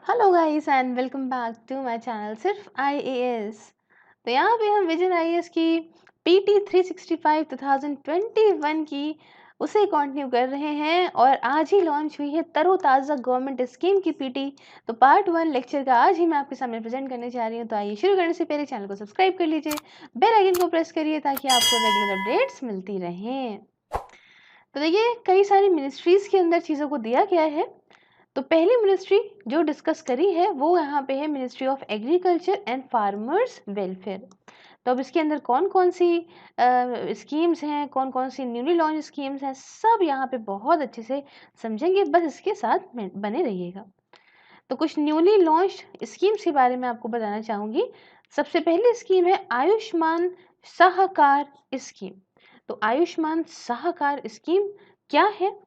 Hello guys and welcome back to my channel सिर्फ IAS. तो यहाँ पे हम विजन आईएएस की पीटी 365 2021 की उसे कंटिन्यू कर रहे हैं और आज ही लॉन्च हुई है तरोताज़ा गवर्नमेंट स्कीम की पीटी। तो पार्ट 1 लेक्चर का आज ही मैं आपके सामने प्रेजेंट करने जा रही हूँ। तो आइए शुरू करने से पहले चैनल को सब्सक्राइब कर लीजिए, बेल आइकन को प्रेस करिए ताकि आपको रेगुलर अपडेट्स मिलती रहें। तो देखिए कई सारी मिनिस्ट्रीज के अंदर चीज़ों को दिया गया है। तो पहली मिनिस्ट्री जो डिस्कस करी है वो यहाँ पे है ministry of agriculture and farmers welfare. तो अब इसके अंदर कौन कौन सी स्कीम्स हैं, कौन कौन सी न्यूली लॉन्च स्कीम्स हैं, सब यहाँ पे बहुत अच्छे से समझेंगे। बस इसके साथ बने रहिएगा। तो कुछ न्यूली लॉन्च स्कीम्स के बारे में आपको बताना चाहूँगी। सबसे पहली स्कीम है आयुष्मान सहकार स्कीम। तो आयुष्मान सहकार स्कीम क्या है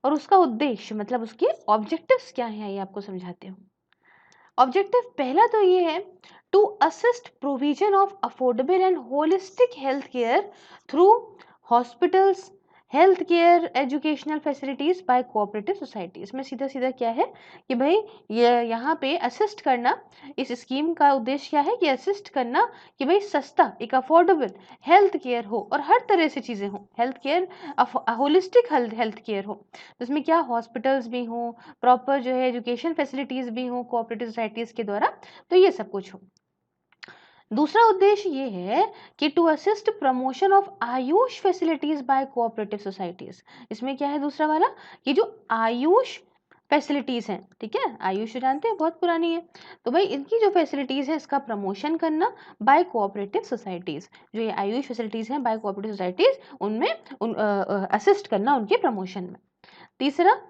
और उसका उद्देश्य मतलब उसके ऑब्जेक्टिव्स क्या हैं, ये आपको समझाते हूँ। ऑब्जेक्टिव पहला तो ये है to assist provision of affordable and holistic health care through hospitals, health care, educational facilities by cooperative society. इसमें सीधा सीधा क्या है कि भाई ये यहाँ पे असिस्ट करना, इस स्कीम का उद्देश्य क्या है कि असिस्ट करना कि भाई सस्ता एक अफोर्डेबल हेल्थ केयर हो और हर तरह से चीज़ें हो, health care holistic health care हो। जिसमें क्या हॉस्पिटल्स भी हों, प्रॉपर जो है एजुकेशन फैसिलिटीज़ भी हों कोऑपरेटिव सोसाइटीज़ के द्वारा, तो ये सब कुछ हो। दूसरा उद्देश्य ये है कि to assist promotion of AYUSH facilities by cooperative societies. इसमें क्या है दूसरा वाला कि जो आयुष फैसिलिटीज हैं, ठीक है, आयुष जानते हैं बहुत पुरानी है, तो भाई इनकी जो फैसिलिटीज है इसका प्रमोशन करना बाय कोऑपरेटिव सोसाइटीज। जो ये आयुष फैसिलिटीज हैं बाय कोऑपरेटिव सोसाइटीज उनमें असिस्ट करना उनके प्रमोशन में। तीसरा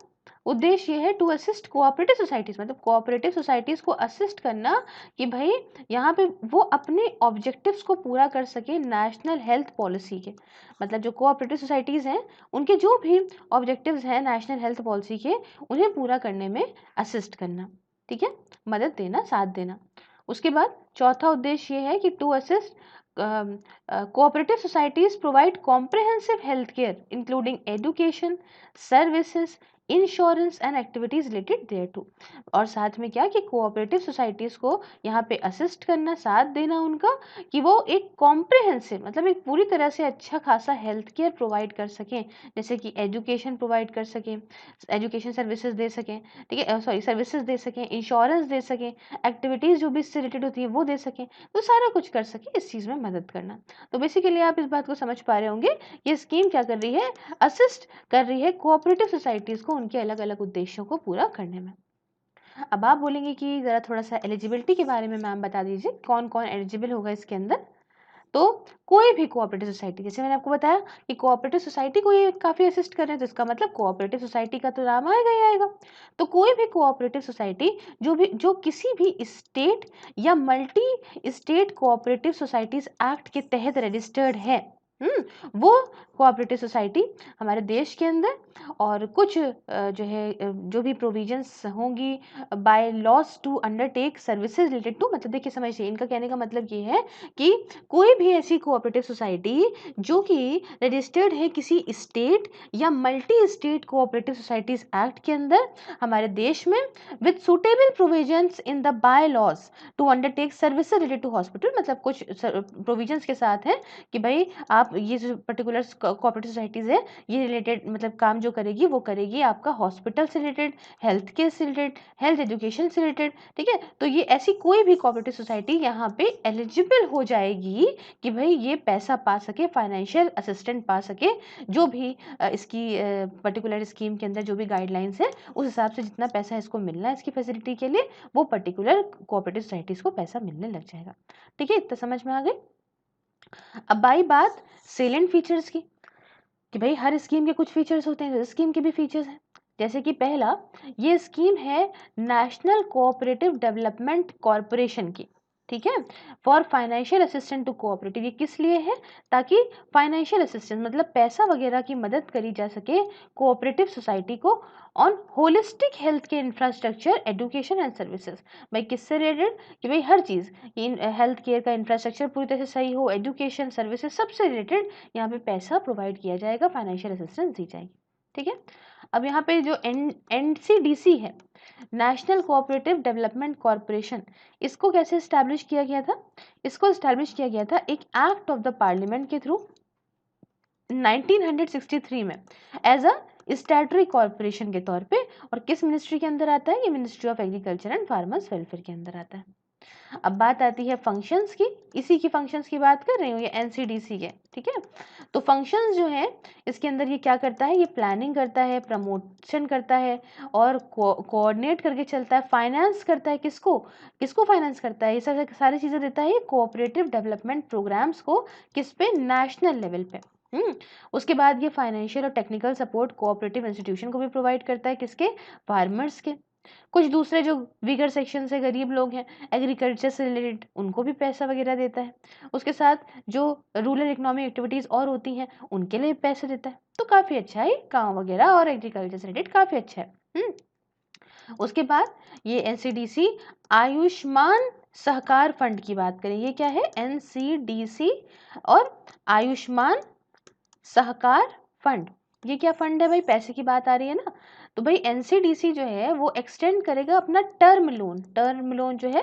उद्देश्य ये है टू असिस्ट कोऑपरेटिव सोसाइटीज, मतलब कोऑपरेटिव सोसाइटीज को असिस्ट करना कि भाई यहाँ पे वो अपने ऑब्जेक्टिव्स को पूरा कर सके नेशनल हेल्थ पॉलिसी के। मतलब जो कोऑपरेटिव सोसाइटीज हैं उनके जो भी ऑब्जेक्टिव्स हैं नेशनल हेल्थ पॉलिसी के, उन्हें पूरा करने में असिस्ट करना, ठीक है, मदद देना, साथ देना। उसके बाद चौथा उद्देश्य ये है कि to assist cooperative societies provide comprehensive health care including education, services, insurance and activities related thereto. और साथ में क्या कि कोऑपरेटिव सोसाइटीज को यहाँ पे असिस्ट करना, साथ देना उनका कि वो एक कॉम्प्रिहेंसिव मतलब एक पूरी तरह से अच्छा खासा हेल्थ केयर प्रोवाइड कर सकें, जैसे कि एजुकेशन प्रोवाइड कर सकें, एजुकेशन सर्विसेज दे सकें, ठीक है, सॉरी सर्विसेज दे सकें, इंश्योरेंस दे सकें, एक्टिविटीज़ जो भी इससे रिलेटेड होती है वो दे सकें, तो सारा कुछ कर सकें इस चीज़ में मदद करना। तो बेसिकली आप इस बात को समझ पा रहे होंगे ये स्कीम क्या कर रही है, असिस्ट कर रही है कोऑपरेटिव सोसाइटीज़ को उनके अलग अलग उद्देश्यों को पूरा करने में। अब आप बोलेंगे कि ज़रा थोड़ा सा एलिजिबिलिटी के बारे में मैम बता दीजिए, कौन कौन एलिजिबल होगा इसके अंदर। तो कोई भी कोऑपरेटिव सोसाइटी, जैसे मैंने आपको बताया कि कोऑपरेटिव सोसाइटी को ये काफ़ी असिस्ट कर रहे हैं, तो इसका मतलब कोऑपरेटिव सोसाइटी का तो नाम आएगा ही आएगा। तो कोई भी कोऑपरेटिव सोसाइटी जो किसी भी स्टेट या multi state cooperative societies act के तहत रजिस्टर्ड है, वो कोऑपरेटिव सोसाइटी हमारे देश के अंदर और कुछ जो है जो भी प्रोविजंस होंगी bylaws to undertake services related to, मतलब देखिए समझिए इनका कहने का मतलब ये है कि कोई भी ऐसी कोऑपरेटिव सोसाइटी जो कि रजिस्टर्ड है किसी स्टेट या multi state cooperative societies act के अंदर हमारे देश में with suitable provisions in the bylaws to undertake services related to hospital, मतलब कुछ प्रोविजंस के साथ है कि भाई आप ये जो पर्टिकुलर कोऑपरेटिव सोसाइटीज है ये रिलेटेड मतलब काम जो करेगी वो करेगी आपका हॉस्पिटल से रिलेटेड, हेल्थ केयर से रिलेटेड, हेल्थ एजुकेशन से रिलेटेड, ठीक है। तो ये ऐसी कोई भी कोऑपरेटिव सोसाइटी यहाँ पे एलिजिबल हो जाएगी कि भाई ये पैसा पा सके, फाइनेंशियल असिस्टेंट पा सके, जो भी इसकी पर्टिकुलर स्कीम के अंदर जो भी गाइडलाइंस है उस हिसाब से जितना पैसा इसको मिलना है इसकी फैसिलिटी के लिए, वो पर्टिकुलर कोऑपरेटिव सोसाइटीज को पैसा मिलने लग जाएगा, ठीक है, इतना समझ में आ गई। अब आई बात सेलेंट फीचर्स की कि भाई हर स्कीम के कुछ फीचर्स होते हैं, तो स्कीम के भी फीचर्स हैं। जैसे कि पहला, ये स्कीम है नेशनल कोऑपरेटिव डेवलपमेंट कॉरपोरेशन की, ठीक है, for financial assistant to cooperative. ये किस लिए है, ताकि फाइनेंशियल असिस्टेंस मतलब पैसा वगैरह की मदद करी जा सके कोऑपरेटिव सोसाइटी को on holistic health care infrastructure, education and services. भाई किससे रिलेटेड कि भाई हर चीज़ हेल्थ केयर का इंफ्रास्ट्रक्चर पूरी तरह से सही हो, एजुकेशन सर्विसेज सबसे रिलेटेड यहाँ पे पैसा प्रोवाइड किया जाएगा, फाइनेंशियल असिस्टेंस दी जाएगी, ठीक है। अब यहाँ पे जो NCDC है, नेशनल कोऑपरेटिव डेवलपमेंट कॉरपोरेशन, इसको कैसे इस्टेब्लिश किया गया था? इसको इस्टेब्लिश किया गया था एक एक्ट ऑफ द पार्लियामेंट के थ्रू 1963 में एज अ स्टैट्यूटरी कॉर्पोरेशन के तौर पे। और किस मिनिस्ट्री के अंदर आता है? ये ministry of agriculture and farmers welfare के अंदर आता है। अब बात आती है फंक्शंस की, इसी की फंक्शंस की बात कर रही हूँ, ये एनसीडीसी के, ठीक है। तो फंक्शंस जो है इसके अंदर ये क्या करता है? ये प्लानिंग करता है, प्रमोशन करता है और कोऑर्डिनेट करके चलता है, फाइनेंस करता है। किसको किसको फाइनेंस करता है? ये सारी चीजें देता है कोऑपरेटिव डेवलपमेंट प्रोग्राम्स को, किस पे? नेशनल लेवल पे। उसके बाद ये फाइनेंशियल और टेक्निकल सपोर्ट कोऑपरेटिव इंस्टीट्यूशन को भी प्रोवाइड करता है, किसके? फार्मर्स के। कुछ दूसरे जो वीगर सेक्शन से गरीब लोग हैं एग्रीकल्चर से रिलेटेड, उनको भी पैसा वगैरह देता है। उसके साथ जो रूरल इकोनॉमिक एक्टिविटीज और होती हैं उनके लिए पैसे देता है। तो काफी अच्छा है, गाँव वगैरह और एग्रीकल्चर से रिलेटेड काफी अच्छा है। उसके बाद ये एनसीडीसी आयुष्मान सहकार फंड की बात करें, ये क्या है? एनसीडीसी और आयुष्मान सहकार फंड, ये क्या फंड है भाई? पैसे की बात आ रही है ना, तो भाई एनसीडीसी जो है वो एक्सटेंड करेगा अपना टर्म लोन जो है,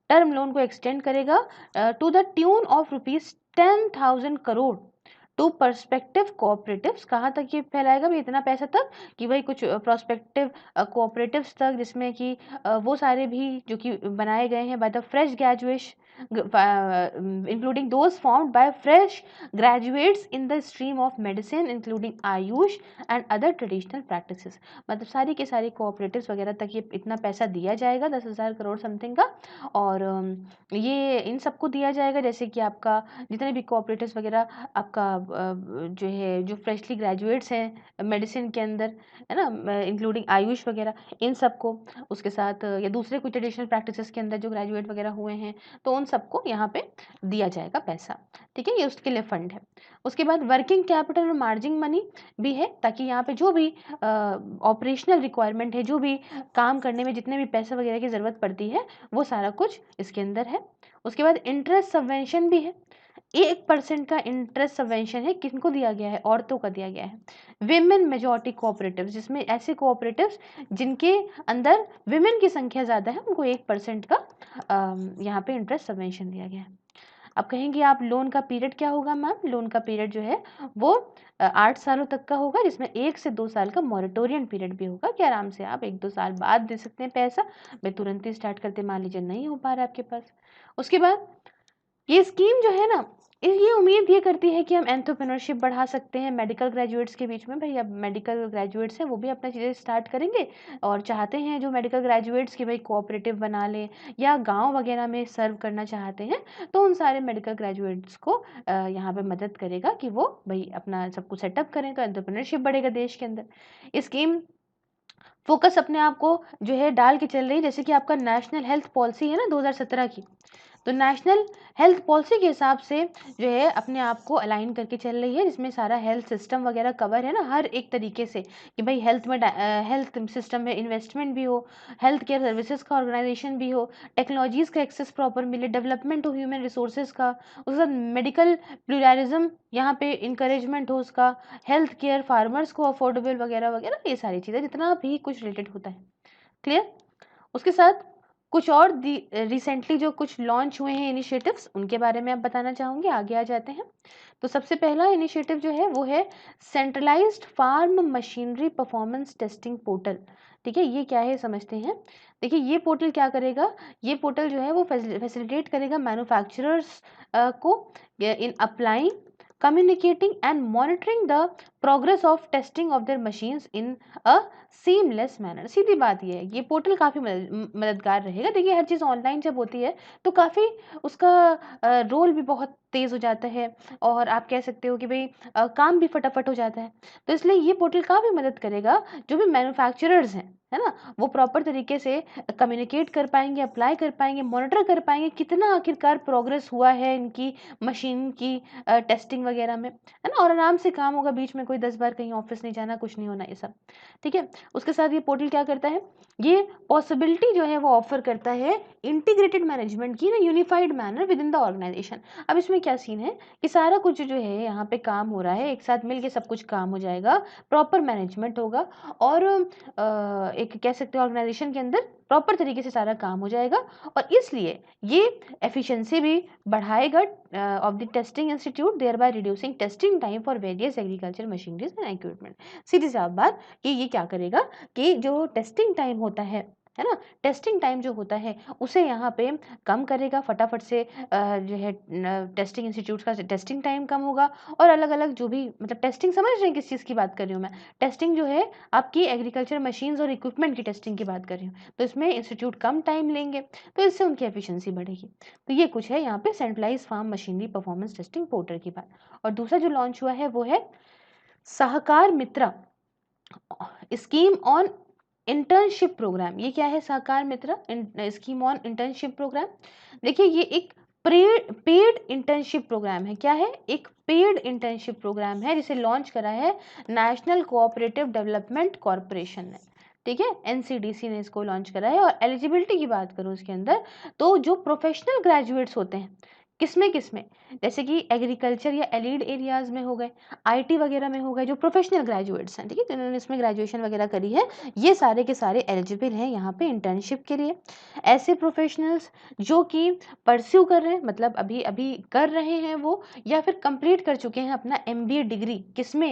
टर्म लोन को एक्सटेंड करेगा to the tune of ₹10,000 crore to perspective cooperatives. कहाँ तक ये फैलाएगा भाई? इतना पैसा तक कि भाई कुछ प्रोस्पेक्टिव कोऑपरेटिव्स तक, जिसमें कि वो सारे भी जो कि बनाए गए हैं by the fresh graduates, including those formed by fresh graduates in the stream of medicine including Ayush and other traditional practices। मतलब सारी के सारी कोऑपरेटिव्स वगैरह तक ये इतना पैसा दिया जाएगा, 10,000 करोड़ समथिंग का। और ये इन सबको दिया जाएगा, जैसे कि आपका जितने भी कोऑपरेटिव्स वगैरह आपका जो है, जो फ्रेशली ग्रेजुएट्स हैं मेडिसिन के अंदर, है ना, इंक्लूडिंग आयुष वगैरह, इन सबको। उसके साथ या दूसरे कुछ ट्रेडिशनल प्रैक्टिसेस के अंदर जो ग्रेजुएट वगैरह हुए हैं, तो उन सबको यहाँ पे दिया जाएगा पैसा, ठीक है। ये उसके लिए फंड है। उसके बाद वर्किंग कैपिटल और मार्जिन मनी भी है, ताकि यहाँ पे जो भी ऑपरेशनल रिक्वायरमेंट है, जो भी काम करने में जितने भी पैसा वगैरह की ज़रूरत पड़ती है, वो सारा कुछ इसके अंदर है। उसके बाद इंटरेस्ट सबवेंशन भी है, 1% का इंटरेस्ट सबवेंशन है। किनको दिया गया है? औरतों का दिया गया है। विमेन मेजॉरिटी कोऑपरेटिव्स, जिसमें ऐसे कोऑपरेटिव्स जिनके अंदर विमेन की संख्या ज़्यादा है, उनको 1% का यहाँ पे इंटरेस्ट सबवेंशन दिया गया है। अब कहेंगे आप लोन का पीरियड क्या होगा मैम? लोन का पीरियड जो है वो 8 सालों तक का होगा, जिसमें 1 से 2 साल का मॉरेटोरियम पीरियड भी होगा कि आराम से आप 1-2 साल बाद दे सकते हैं पैसा। भाई तुरंत ही स्टार्ट करते मान लीजिए नहीं हो पा रहा है आपके पास। उसके बाद ये स्कीम जो है ना, ये उम्मीद ये करती है कि हम एंटरप्रेन्योरशिप बढ़ा सकते हैं मेडिकल ग्रेजुएट्स के बीच में। भाई अब मेडिकल ग्रेजुएट्स हैं, वो भी अपना चीज़ें स्टार्ट करेंगे और चाहते हैं जो मेडिकल ग्रेजुएट्स की भाई कोऑपरेटिव बना लें या गांव वगैरह में सर्व करना चाहते हैं, तो उन सारे मेडिकल ग्रेजुएट्स को यहाँ पे मदद करेगा कि वो भाई अपना सब कुछ सेटअप करें, तो एंटरप्रेन्योरशिप बढ़ेगा देश के अंदर। स्कीम फोकस अपने आप को जो है डाल के चल रही है, जैसे कि आपका नेशनल हेल्थ पॉलिसी है ना 2017 की, तो नेशनल हेल्थ पॉलिसी के हिसाब से जो है अपने आप को अलाइन करके चल रही है, जिसमें सारा हेल्थ सिस्टम वगैरह कवर है ना, हर एक तरीके से कि भाई हेल्थ में हेल्थ सिस्टम में इन्वेस्टमेंट भी हो, हेल्थ केयर सर्विसेज का ऑर्गेनाइजेशन भी हो, टेक्नोलॉजीज़ का एक्सेस प्रॉपर मिले, डेवलपमेंट हो ह्यूमन रिसोर्सेज का, उसके बाद मेडिकल प्लूरलिज्म यहाँ पे इंकरेजमेंट हो उसका, हेल्थ केयर फार्मर्स को अफोर्डेबल वगैरह वगैरह, ये सारी चीज़ें जितना भी कुछ रिलेटेड होता है। क्लियर? उसके साथ कुछ और रिसेंटली जो कुछ लॉन्च हुए हैं इनिशिएटिव्स, उनके बारे में आप बताना चाहूँगी। आगे आ जाते हैं। तो सबसे पहला इनिशिएटिव जो है वो है centralized farm machinery performance testing portal. ठीक है, ये क्या है समझते हैं। देखिए ये पोर्टल क्या करेगा, ये पोर्टल जो है वो फैसिलिटेट करेगा मैन्युफैक्चरर्स को in applying, communicating and monitoring the progress of testing of their machines in a seamless manner। सीधी बात ये है, ये पोर्टल काफ़ी मददगार रहेगा। देखिए हर चीज़ ऑनलाइन जब होती है तो काफ़ी उसका रोल भी बहुत तेज़ हो जाता है, और आप कह सकते हो कि भाई काम भी फटाफट हो जाता है। तो इसलिए ये पोर्टल काफ़ी मदद करेगा, जो भी मैन्युफैक्चरर्स हैं, है ना, वो प्रॉपर तरीके से कम्युनिकेट कर पाएंगे, अप्लाई कर पाएंगे, मॉनिटर कर पाएंगे कितना आखिरकार प्रोग्रेस हुआ है इनकी मशीन की टेस्टिंग वगैरह में, है ना, और आराम से काम होगा, बीच में कोई कोई 10 बार कहीं ऑफिस नहीं जाना, कुछ नहीं होना ये सब, ठीक है। उसके साथ ये पोर्टल क्या करता है, ये पॉसिबिलिटी जो है वो ऑफर करता है इंटीग्रेटेड मैनेजमेंट की, ना unified manner within the organization. अब इसमें क्या सीन है कि सारा कुछ जो है यहाँ पे काम हो रहा है, एक साथ मिलके सब कुछ काम हो जाएगा, प्रॉपर मैनेजमेंट होगा और एक कह सकते हो ऑर्गेनाइजेशन के अंदर प्रॉपर तरीके से सारा काम हो जाएगा, और इसलिए ये एफिशिएंसी भी बढ़ाएगा of the testing institute, thereby reducing testing time for various agriculture machineries and equipment. सीधी साफ बात कि ये क्या करेगा कि जो टेस्टिंग टाइम होता है ना, टेस्टिंग टाइम जो होता है उसे यहाँ पे कम करेगा, फटाफट से जो है टेस्टिंग इंस्टीट्यूट का टेस्टिंग टाइम कम होगा, और अलग अलग जो भी मतलब टेस्टिंग, समझ रहे हैं किस चीज़ की बात कर रही हूँ मैं, टेस्टिंग जो है आपकी एग्रीकल्चर मशीन्स और इक्विपमेंट की टेस्टिंग की बात कर रही हूँ, तो इसमें इंस्टीट्यूट कम टाइम लेंगे, तो इससे उनकी एफिशिएंसी बढ़ेगी। तो ये कुछ है यहाँ पे centralize farm machinery performance testing portal की बात। और दूसरा जो लॉन्च हुआ है वो है सहकार मित्रा स्कीम ऑन इंटर्नशिप प्रोग्राम। ये क्या है सहकार मित्र स्कीम ऑन इंटर्नशिप प्रोग्राम? देखिए ये एक पेड इंटर्नशिप प्रोग्राम है। क्या है? एक पेड इंटर्नशिप प्रोग्राम है जिसे लॉन्च करा है नेशनल कोऑपरेटिव डेवलपमेंट कॉरपोरेशन ने, ठीक है, एनसीडीसी ने इसको लॉन्च करा है। और एलिजिबिलिटी की बात करूं इसके अंदर, तो जो प्रोफेशनल ग्रेजुएट्स होते हैं किसमें, जैसे कि एग्रीकल्चर या एलिड एरियाज में हो गए, आईटी वगैरह में हो गए, जो प्रोफेशनल ग्रेजुएट्स हैं, ठीक है, जिन्होंने इसमें ग्रेजुएशन वगैरह करी है, ये सारे के सारे एलिजिबल हैं यहाँ पे इंटर्नशिप के लिए। ऐसे प्रोफेशनल्स जो कि परस्यू कर रहे हैं, मतलब अभी अभी कर रहे हैं वो, या फिर कंप्लीट कर चुके हैं अपना एमबीए डिग्री, किसमें,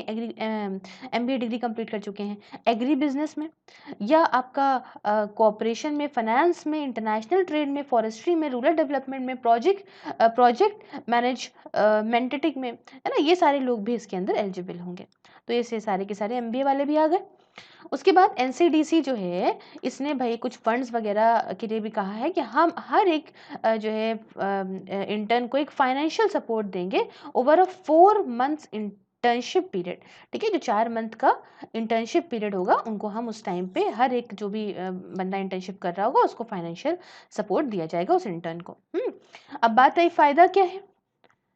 एमबीए डिग्री कंप्लीट कर चुके हैं एग्री बिजनेस में, या आपका कोऑपरेशन में, फाइनेंस में, इंटरनेशनल ट्रेड में, फॉरेस्ट्री में, रूरल डेवलपमेंट में, प्रोजेक्ट मैनेजमेंट में, है ना, ये सारे लोग भी इसके अंदर एलिजिबल होंगे। तो ये सारे के सारे एमबीए वाले भी आ गए। उसके बाद एनसीडीसी जो है इसने भाई कुछ फंड्स वगैरह के लिए भी कहा है कि हम हर एक जो है इंटर्न को एक फाइनेंशियल सपोर्ट देंगे over a 4 months internship period, ठीक है, जो 4 मंथ का इंटर्नशिप पीरियड होगा उनको हम उस टाइम पे हर एक जो भी बंदा इंटर्नशिप कर रहा होगा उसको फाइनेंशियल सपोर्ट दिया जाएगा उस इंटर्न को। अब बात आई फायदा क्या है,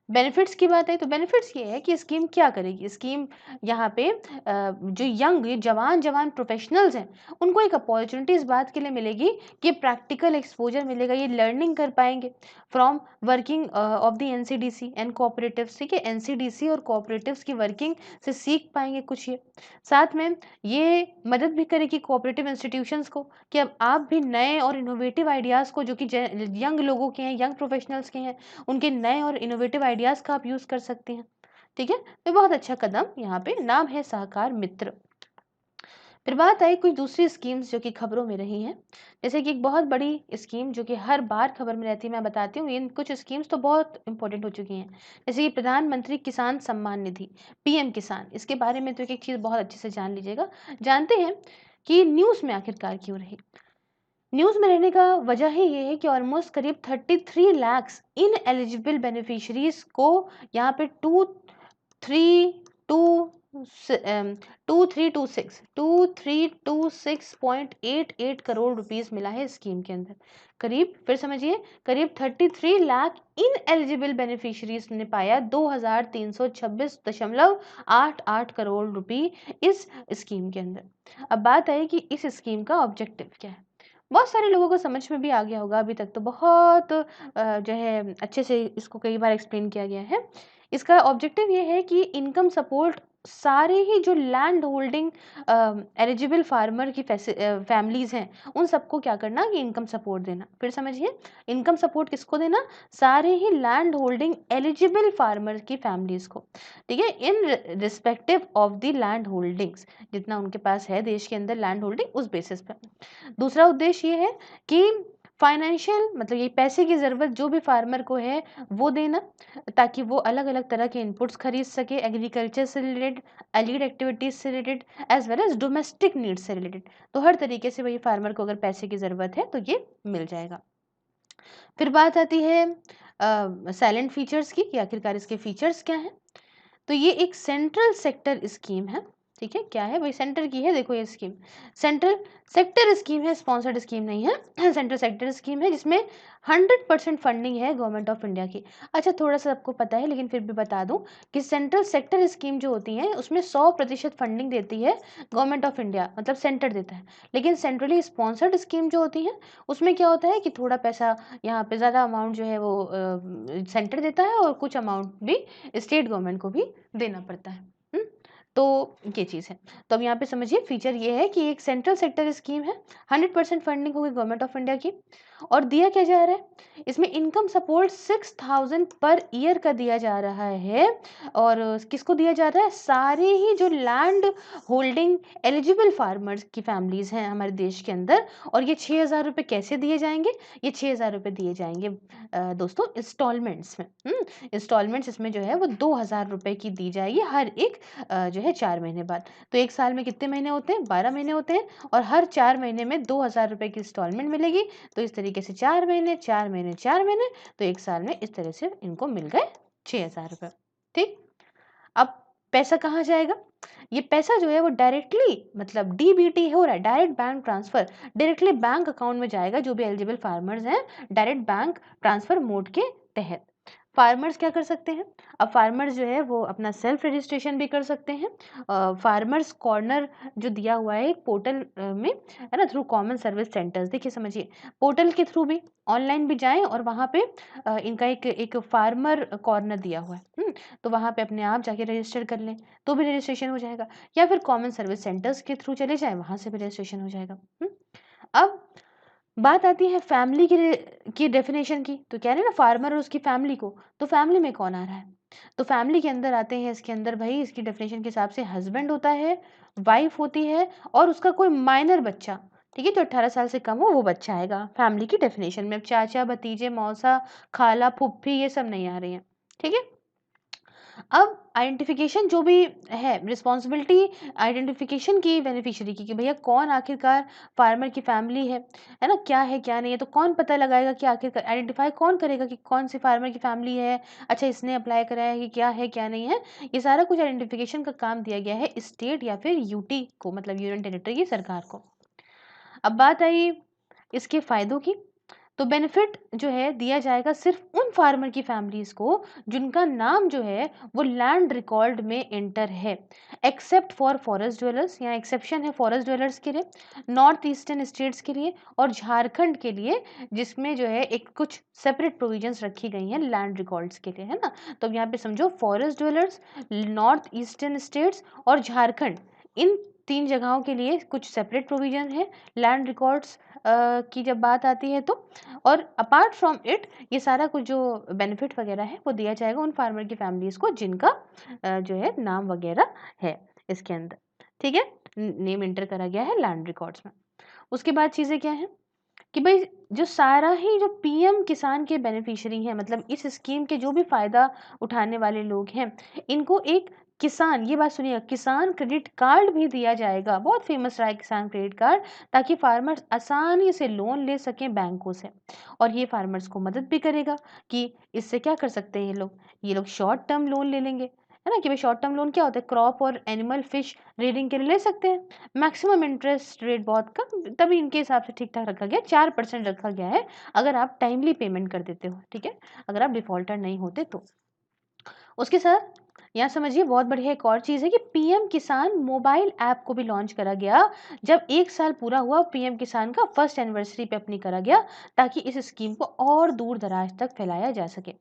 बेनिफिट्स की बात है, तो बेनिफिट्स ये है कि स्कीम क्या करेगी, स्कीम यहाँ पे जो जवान प्रोफेशनल्स हैं उनको एक अपॉर्चुनिटी इस बात के लिए मिलेगी कि प्रैक्टिकल एक्सपोजर मिलेगा, ये लर्निंग कर पाएंगे from working of the NCDC and cooperatives, ठीक है, एनसीडीसी और कोऑपरेटिव्स की वर्किंग से सीख पाएंगे कुछ ये। साथ में ये मदद भी करेगी कोऑपरेटिव इंस्टीट्यूशंस को कि अब आप भी नए और इनोवेटिव आइडियाज़ को, जो कि यंग लोगों के हैं, यंग प्रोफेशनल्स के हैं, उनके नए और इनोवेटिव आइडियाज़ का आप यूज़ कर सकते हैं, ठीक है। तो बहुत अच्छा कदम यहाँ पे, नाम है सहकार मित्र। फिर बात आई कुछ दूसरी स्कीम्स जो कि खबरों में रही हैं, जैसे कि एक बहुत बड़ी स्कीम जो कि हर बार खबर में रहती है, मैं बताती हूँ, इन कुछ स्कीम्स तो बहुत इंपॉर्टेंट हो चुकी हैं, जैसे कि प्रधानमंत्री किसान सम्मान निधि, पीएम किसान। इसके बारे में तो एक चीज़ बहुत अच्छे से जान लीजिएगा। जानते हैं कि न्यूज़ में आखिरकार क्यों रही? न्यूज़ में रहने का वजह ही ये है कि ऑलमोस्ट करीब 33 लाख इन एलिजिबल बेनिफिशरीज को यहाँ पे 2326 करोड़ रुपीस मिला है स्कीम के अंदर। करीब, फिर समझिए, करीब 33 लाख इन एलिजिबल बेनिफिशरीज ने पाया 2326.88 करोड़ रुपए इस स्कीम के अंदर। अब बात आई कि इस स्कीम का ऑब्जेक्टिव क्या है। बहुत सारे लोगों को समझ में भी आ गया होगा, अभी तक तो बहुत जो है अच्छे से इसको कई बार एक्सप्लेन किया गया है। इसका ऑब्जेक्टिव ये है कि इनकम सपोर्ट सारे ही जो लैंड होल्डिंग एलिजिबल फार्मर की फैमिलीज हैं उन सबको क्या करना कि इनकम सपोर्ट देना। फिर समझिए, इनकम सपोर्ट किसको देना? सारे ही लैंड होल्डिंग एलिजिबल फार्मर की फैमिलीज को, ठीक है, in respective of the land holdings, जितना उनके पास है देश के अंदर लैंड होल्डिंग उस बेसिस पे। दूसरा उद्देश्य ये है कि फाइनेंशियल, मतलब ये पैसे की ज़रूरत जो भी फार्मर को है वो देना, ताकि वो अलग अलग तरह के इनपुट्स खरीद सके एग्रीकल्चर से रिलेटेड, एलिड एक्टिविटीज से related, as well as domestic needs से रिलेटेड। तो हर तरीके से वही फार्मर को अगर पैसे की ज़रूरत है तो ये मिल जाएगा। फिर बात आती है साइलेंट फीचर्स की कि आखिरकार इसके फीचर्स क्या हैं। तो ये एक सेंट्रल सेक्टर स्कीम है, ठीक है, क्या है भाई, सेंटर की है, देखो ये स्कीम सेंट्रल सेक्टर स्कीम है, स्पॉन्सर्ड स्कीम नहीं है। सेंट्रल सेक्टर स्कीम है जिसमें 100% फंडिंग है गवर्नमेंट ऑफ इंडिया की। अच्छा, थोड़ा सा आपको पता है लेकिन फिर भी बता दूं कि सेंट्रल सेक्टर स्कीम जो होती है उसमें 100% फंडिंग देती है गवर्नमेंट ऑफ इंडिया, मतलब सेंटर देता है। लेकिन सेंट्रली स्पॉन्सर्ड स्कीम जो होती है उसमें क्या होता है कि थोड़ा पैसा यहाँ पे ज़्यादा अमाउंट जो है वो सेंटर देता है और कुछ अमाउंट भी स्टेट गवर्नमेंट को भी देना पड़ता है। तो ये चीज़ है। तो अब यहाँ पे समझिए फीचर ये है कि एक सेंट्रल सेक्टर स्कीम है, 100% फंडिंग होगी गवर्नमेंट ऑफ इंडिया की, और दिया क्या जा रहा है इसमें, इनकम सपोर्ट 6000 पर ईयर का दिया जा रहा है। और किसको दिया जा रहा है, सारे ही जो लैंड होल्डिंग एलिजिबल फार्मर्स की फैमिलीज हैं हमारे देश के अंदर। और ये 6000 रुपये कैसे दिए जाएंगे, ये 6000 रुपये दिए जाएंगे दोस्तों इंस्टॉलमेंट्स में। इंस्टॉलमेंट्स इसमें जो है वो 2000 रुपये की दी जाएगी हर एक जो है 4 महीने बाद। तो एक साल में कितने महीने होते हैं, 12 महीने होते हैं, और हर 4 महीने में 2000 रुपये की इंस्टॉलमेंट मिलेगी। तो इस तरीके से 4 महीने 4 महीने 4 महीने, तो एक साल में इस तरह से इनको मिल गए 6000 रुपये। ठीक, अब पैसा कहाँ जाएगा, ये पैसा जो है वो डायरेक्टली मतलब डीबीटी हो रहा है, direct bank transfer, directly bank account में जाएगा जो भी एलिजिबल फार्मर्स हैं, डायरेक्ट बैंक ट्रांसफर मोड के तहत। फार्मर्स क्या कर सकते हैं, अब फार्मर्स जो है वो अपना सेल्फ रजिस्ट्रेशन भी कर सकते हैं। फार्मर्स कॉर्नर जो दिया हुआ है एक पोर्टल में, है ना, थ्रू कॉमन सर्विस सेंटर्स, देखिए समझिए, पोर्टल के थ्रू भी ऑनलाइन भी जाएं और वहाँ पे इनका एक फार्मर कॉर्नर दिया हुआ है। तो वहाँ पे अपने आप जाके रजिस्टर कर लें तो भी रजिस्ट्रेशन हो जाएगा, या फिर कॉमन सर्विस सेंटर्स के थ्रू चले जाएं, वहाँ से भी रजिस्ट्रेशन हो जाएगा। अब बात आती है फैमिली की डेफिनेशन की, तो कह रहे हैं ना फार्मर और उसकी फैमिली को, तो फैमिली में कौन आ रहा है, तो फैमिली के अंदर आते हैं इसके अंदर भाई, इसकी डेफिनेशन के हिसाब से हस्बैंड होता है, वाइफ होती है, और उसका कोई माइनर बच्चा, ठीक है, जो 18 साल से कम हो वो बच्चा आएगा फैमिली की डेफिनेशन में। अब चाचा भतीजे मौसा खाला फुफ्फी ये सब नहीं आ रही हैं, ठीक है। अब आइडेंटिफिकेशन जो भी है, रिस्पॉन्सिबिलिटी आइडेंटिफिकेशन की बेनिफिशियरी की, कि भैया कौन आखिरकार फार्मर की फैमिली है ना, क्या है क्या नहीं है, तो कौन पता लगाएगा कि आखिरकार आइडेंटिफाई कौन करेगा कि कौन सी फार्मर की फैमिली है, अच्छा इसने अप्लाई करा है कि क्या नहीं है, ये सारा कुछ आइडेंटिफिकेशन का काम दिया गया है स्टेट या फिर यूटी को, मतलब यूनियन टेरिटरी की सरकार को। अब बात आई इसके फायदों की, तो बेनिफिट जो है दिया जाएगा सिर्फ उन फार्मर की फैमिलीज को जिनका नाम जो है वो लैंड रिकॉर्ड में एंटर है, एक्सेप्ट फॉर फॉरेस्ट ड्वेलर्स, यहाँ एक्सेप्शन है फॉरेस्ट ड्वेलर्स के लिए, नॉर्थ ईस्टर्न स्टेट्स के लिए और झारखंड के लिए, जिसमें जो है एक कुछ सेपरेट प्रोविजंस रखी गई हैं लैंड रिकॉर्ड्स के लिए, है ना। तो यहाँ पे समझो forest dwellers, north eastern states और झारखंड, इन 3 जगहों के लिए कुछ सेपरेट प्रोविजन है लैंड रिकॉर्ड्स की जब बात आती है तो। और अपार्ट फ्रॉम इट ये सारा कुछ जो बेनिफिट वगैरह है वो दिया जाएगा उन फार्मर की फैमिलीज को जिनका जो है नाम वगैरह है इसके अंदर, ठीक है, नेम एंटर करा गया है लैंड रिकॉर्ड्स में। उसके बाद चीज़ें क्या है कि भाई जो सारा ही जो पीएम किसान के बेनिफिशियरी हैं, मतलब इस स्कीम के जो भी फायदा उठाने वाले लोग हैं, इनको एक किसान, ये बात सुनिएगा, किसान क्रेडिट कार्ड भी दिया जाएगा, बहुत फेमस रहा है किसान क्रेडिट कार्ड, ताकि फार्मर्स आसानी से लोन ले सकें बैंकों से। और ये फार्मर्स को मदद भी करेगा कि इससे क्या कर सकते हैं ये लोग शॉर्ट टर्म लोन ले लेंगे, है ना, कि भाई शॉर्ट टर्म लोन क्या होता है, क्रॉप और एनिमल फिश रीडिंग के लिए ले सकते हैं, मैक्सिमम इंटरेस्ट रेट बहुत कम, तभी इनके हिसाब से ठीक ठाक रखा गया, 4% रखा गया है अगर आप टाइमली पेमेंट कर देते हो, ठीक है, अगर आप डिफॉल्टर नहीं होते तो। उसके साथ यहाँ समझिए बहुत बढ़िया एक और चीज़ है कि पीएम किसान मोबाइल ऐप को भी लॉन्च करा गया, जब 1 साल पूरा हुआ पीएम किसान का फर्स्ट एनिवर्सरी पे अपनी करा गया, ताकि इस स्कीम को और दूर दराज तक फैलाया जा सके।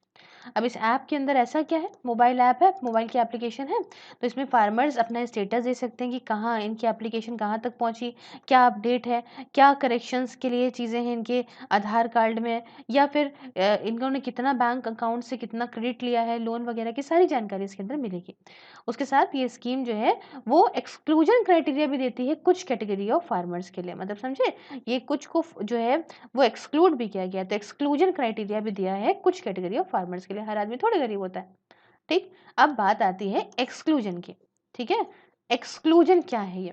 अब इस ऐप के अंदर ऐसा क्या है, मोबाइल ऐप है, मोबाइल की एप्लीकेशन है, तो इसमें फार्मर्स अपना स्टेटस दे सकते हैं कि कहाँ इनकी एप्लीकेशन कहाँ तक पहुँची, क्या अपडेट है, क्या करेक्शंस के लिए चीज़ें हैं इनके आधार कार्ड में, या फिर इन्होंने कितना बैंक अकाउंट से कितना क्रेडिट लिया है, लोन वगैरह की सारी जानकारी इसके अंदर मिलेगी। उसके साथ ये स्कीम जो है वो एक्सक्लूजन क्राइटेरिया भी देती है कुछ कैटेगरी ऑफ फार्मर्स के लिए, मतलब समझे, ये कुछ को जो है वो एक्सक्लूड भी किया गया, तो एक्सक्लूजन क्राइटेरिया भी दिया है कुछ कैटेगरी ऑफ फार्मर्स के लिए, हर आदमी थोड़े गरीब होता है, ठीक। अब बात आती है एक्सक्लूजन की, ठीक है, एक्सक्लूजन क्या है ये,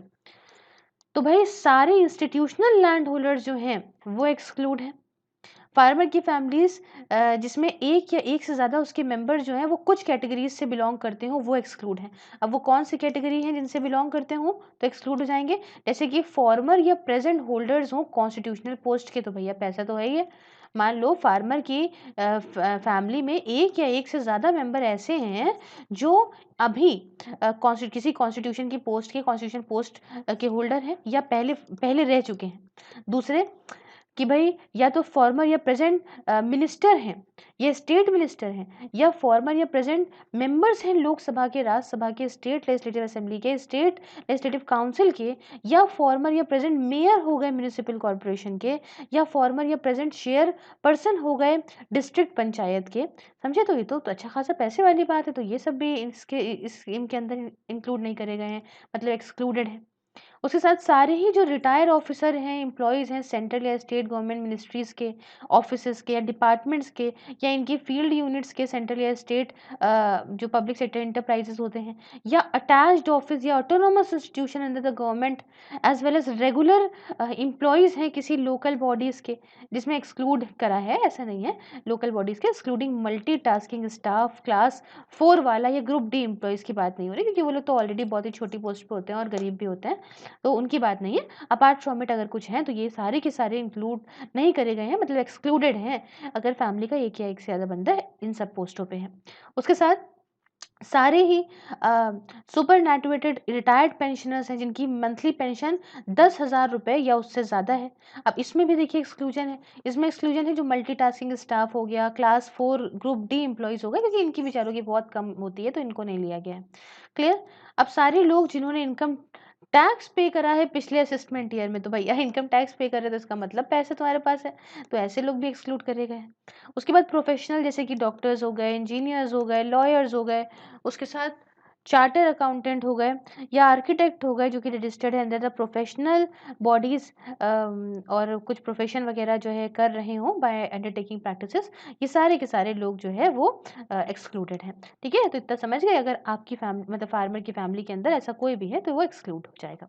तो भाई सारे इंस्टीट्यूशनल लैंड होल्डर्स जो हैं वो एक्सक्लूड हैं, फार्मर की फैमिलीज़ जिसमें एक या एक से ज़्यादा उसके मेंबर जो हैं वो कुछ कैटेगरीज़ से बिलॉन्ग करते हों, वो एक्सक्लूड हैं। अब वो कौन सी कैटेगरी हैं जिनसे बिलॉन्ग करते हों, तो एक्सक्लूड हो जाएँगे। जैसे कि फॉर्मर या प्रेज़ेंट होल्डर्स हों कॉन्स्टिट्यूशनल पोस्ट के, तो भैया पैसा तो है ही है। मान लो फार्मर की फैमिली में एक या एक से ज़्यादा मेंबर ऐसे हैं जो अभी किसी कॉन्स्टिट्यूशन की पोस्ट के कॉन्स्टिट्यूशन पोस्ट के होल्डर हैं या पहले पहले रह चुके हैं। दूसरे कि भई या तो फॉर्मर या प्रेज़ेंट मिनिस्टर हैं, या स्टेट मिनिस्टर हैं, या फॉर्मर या प्रेज़ेंट मेंबर्स हैं लोकसभा के, राज्यसभा के, स्टेट लेजिस्लेटिव असेंबली के, स्टेट लेजिस्लेटिव काउंसिल के, या फॉर्मर या प्रेज़ेंट मेयर हो गए म्युनिसिपल कॉर्पोरेशन के, या फॉर्मर या प्रेज़ेंट चेयरपर्सन हो गए डिस्ट्रिक्ट पंचायत के। समझे? तो ये तो अच्छा खासा पैसे वाली बात है, तो ये सब भी इस स्कीम के अंदर इंक्लूड नहीं करे गए हैं, मतलब एक्सक्लूडेड हैं। उसके साथ सारे ही जो रिटायर ऑफिसर हैं, एम्प्लॉइज़ हैं, सेंट्रल या स्टेट गवर्नमेंट मिनिस्ट्रीज़ के, ऑफिसेज़ के या डिपार्टमेंट्स के, या इनकी फील्ड यूनिट्स के, सेंट्रल या स्टेट जो पब्लिक सेक्टर एंटरप्राइजेज़ होते हैं, या अटैच्ड ऑफिस या autonomous institution under the government, as well as regular employees हैं किसी लोकल बॉडीज़ के, जिसमें एक्सक्लूड करा है, ऐसा नहीं है। लोकल बॉडीज़ के एक्सक्लूडिंग मल्टीटास्किंग स्टाफ क्लास 4 वाला या ग्रुप डी एम्प्लॉइज़ की बात नहीं हो रही, क्योंकि वो लोग तो ऑलरेडी बहुत ही छोटी पोस्ट पे होते हैं और गरीब भी होते हैं। तो उनकी बात नहीं है। अपार्ट फ्रॉम इट अगर कुछ हैं तो ये सारे के सारे इंक्लूड नहीं करे गए हैं, मतलब एक्सक्लूडेड हैं, अगर फैमिली का एक या एक से ज़्यादा बंदा इन सब पोस्टों पे है। उसके साथ सारे ही सुपरनैटुएटेड रिटायर्ड पेंशनर्स हैं जिनकी मंथली पेंशन 10,000 रुपए या उससे ज़्यादा है। अब इसमें भी देखिए एक्सक्लूजन है। इसमें एक्सक्लूजन है जो मल्टीटास्किंग स्टाफ हो गया, क्लास 4 ग्रुप डी एम्प्लॉइज़ हो गए, क्योंकि इनकी बेचारों की बहुत कम होती है तो इनको नहीं लिया गया है। क्लियर? अब सारे लोग जिन्होंने इनकम टैक्स पे करा है पिछले असेसमेंट ईयर में, तो भैया इनकम टैक्स पे कर रहे, तो इसका मतलब पैसे तुम्हारे पास है, तो ऐसे लोग भी एक्सक्लूड करे गए हैं। उसके बाद प्रोफेशनल जैसे कि डॉक्टर्स हो गए, इंजीनियर्स हो गए, लॉयर्स हो गए, उसके साथ चार्टर अकाउंटेंट हो गए, या आर्किटेक्ट हो गए जो कि रजिस्टर्ड है अंडर द प्रोफेशनल बॉडीज़, और कुछ प्रोफेशन वगैरह जो है कर रहे हों बाय अंडरटेकिंग प्रैक्टिसेस, ये सारे के सारे लोग जो है वो एक्सक्लूडेड हैं। ठीक है? तो इतना समझ गए, अगर आपकी फैमिली मतलब फार्मर की फैमिली के अंदर ऐसा कोई भी है तो वो एक्सक्लूड हो जाएगा।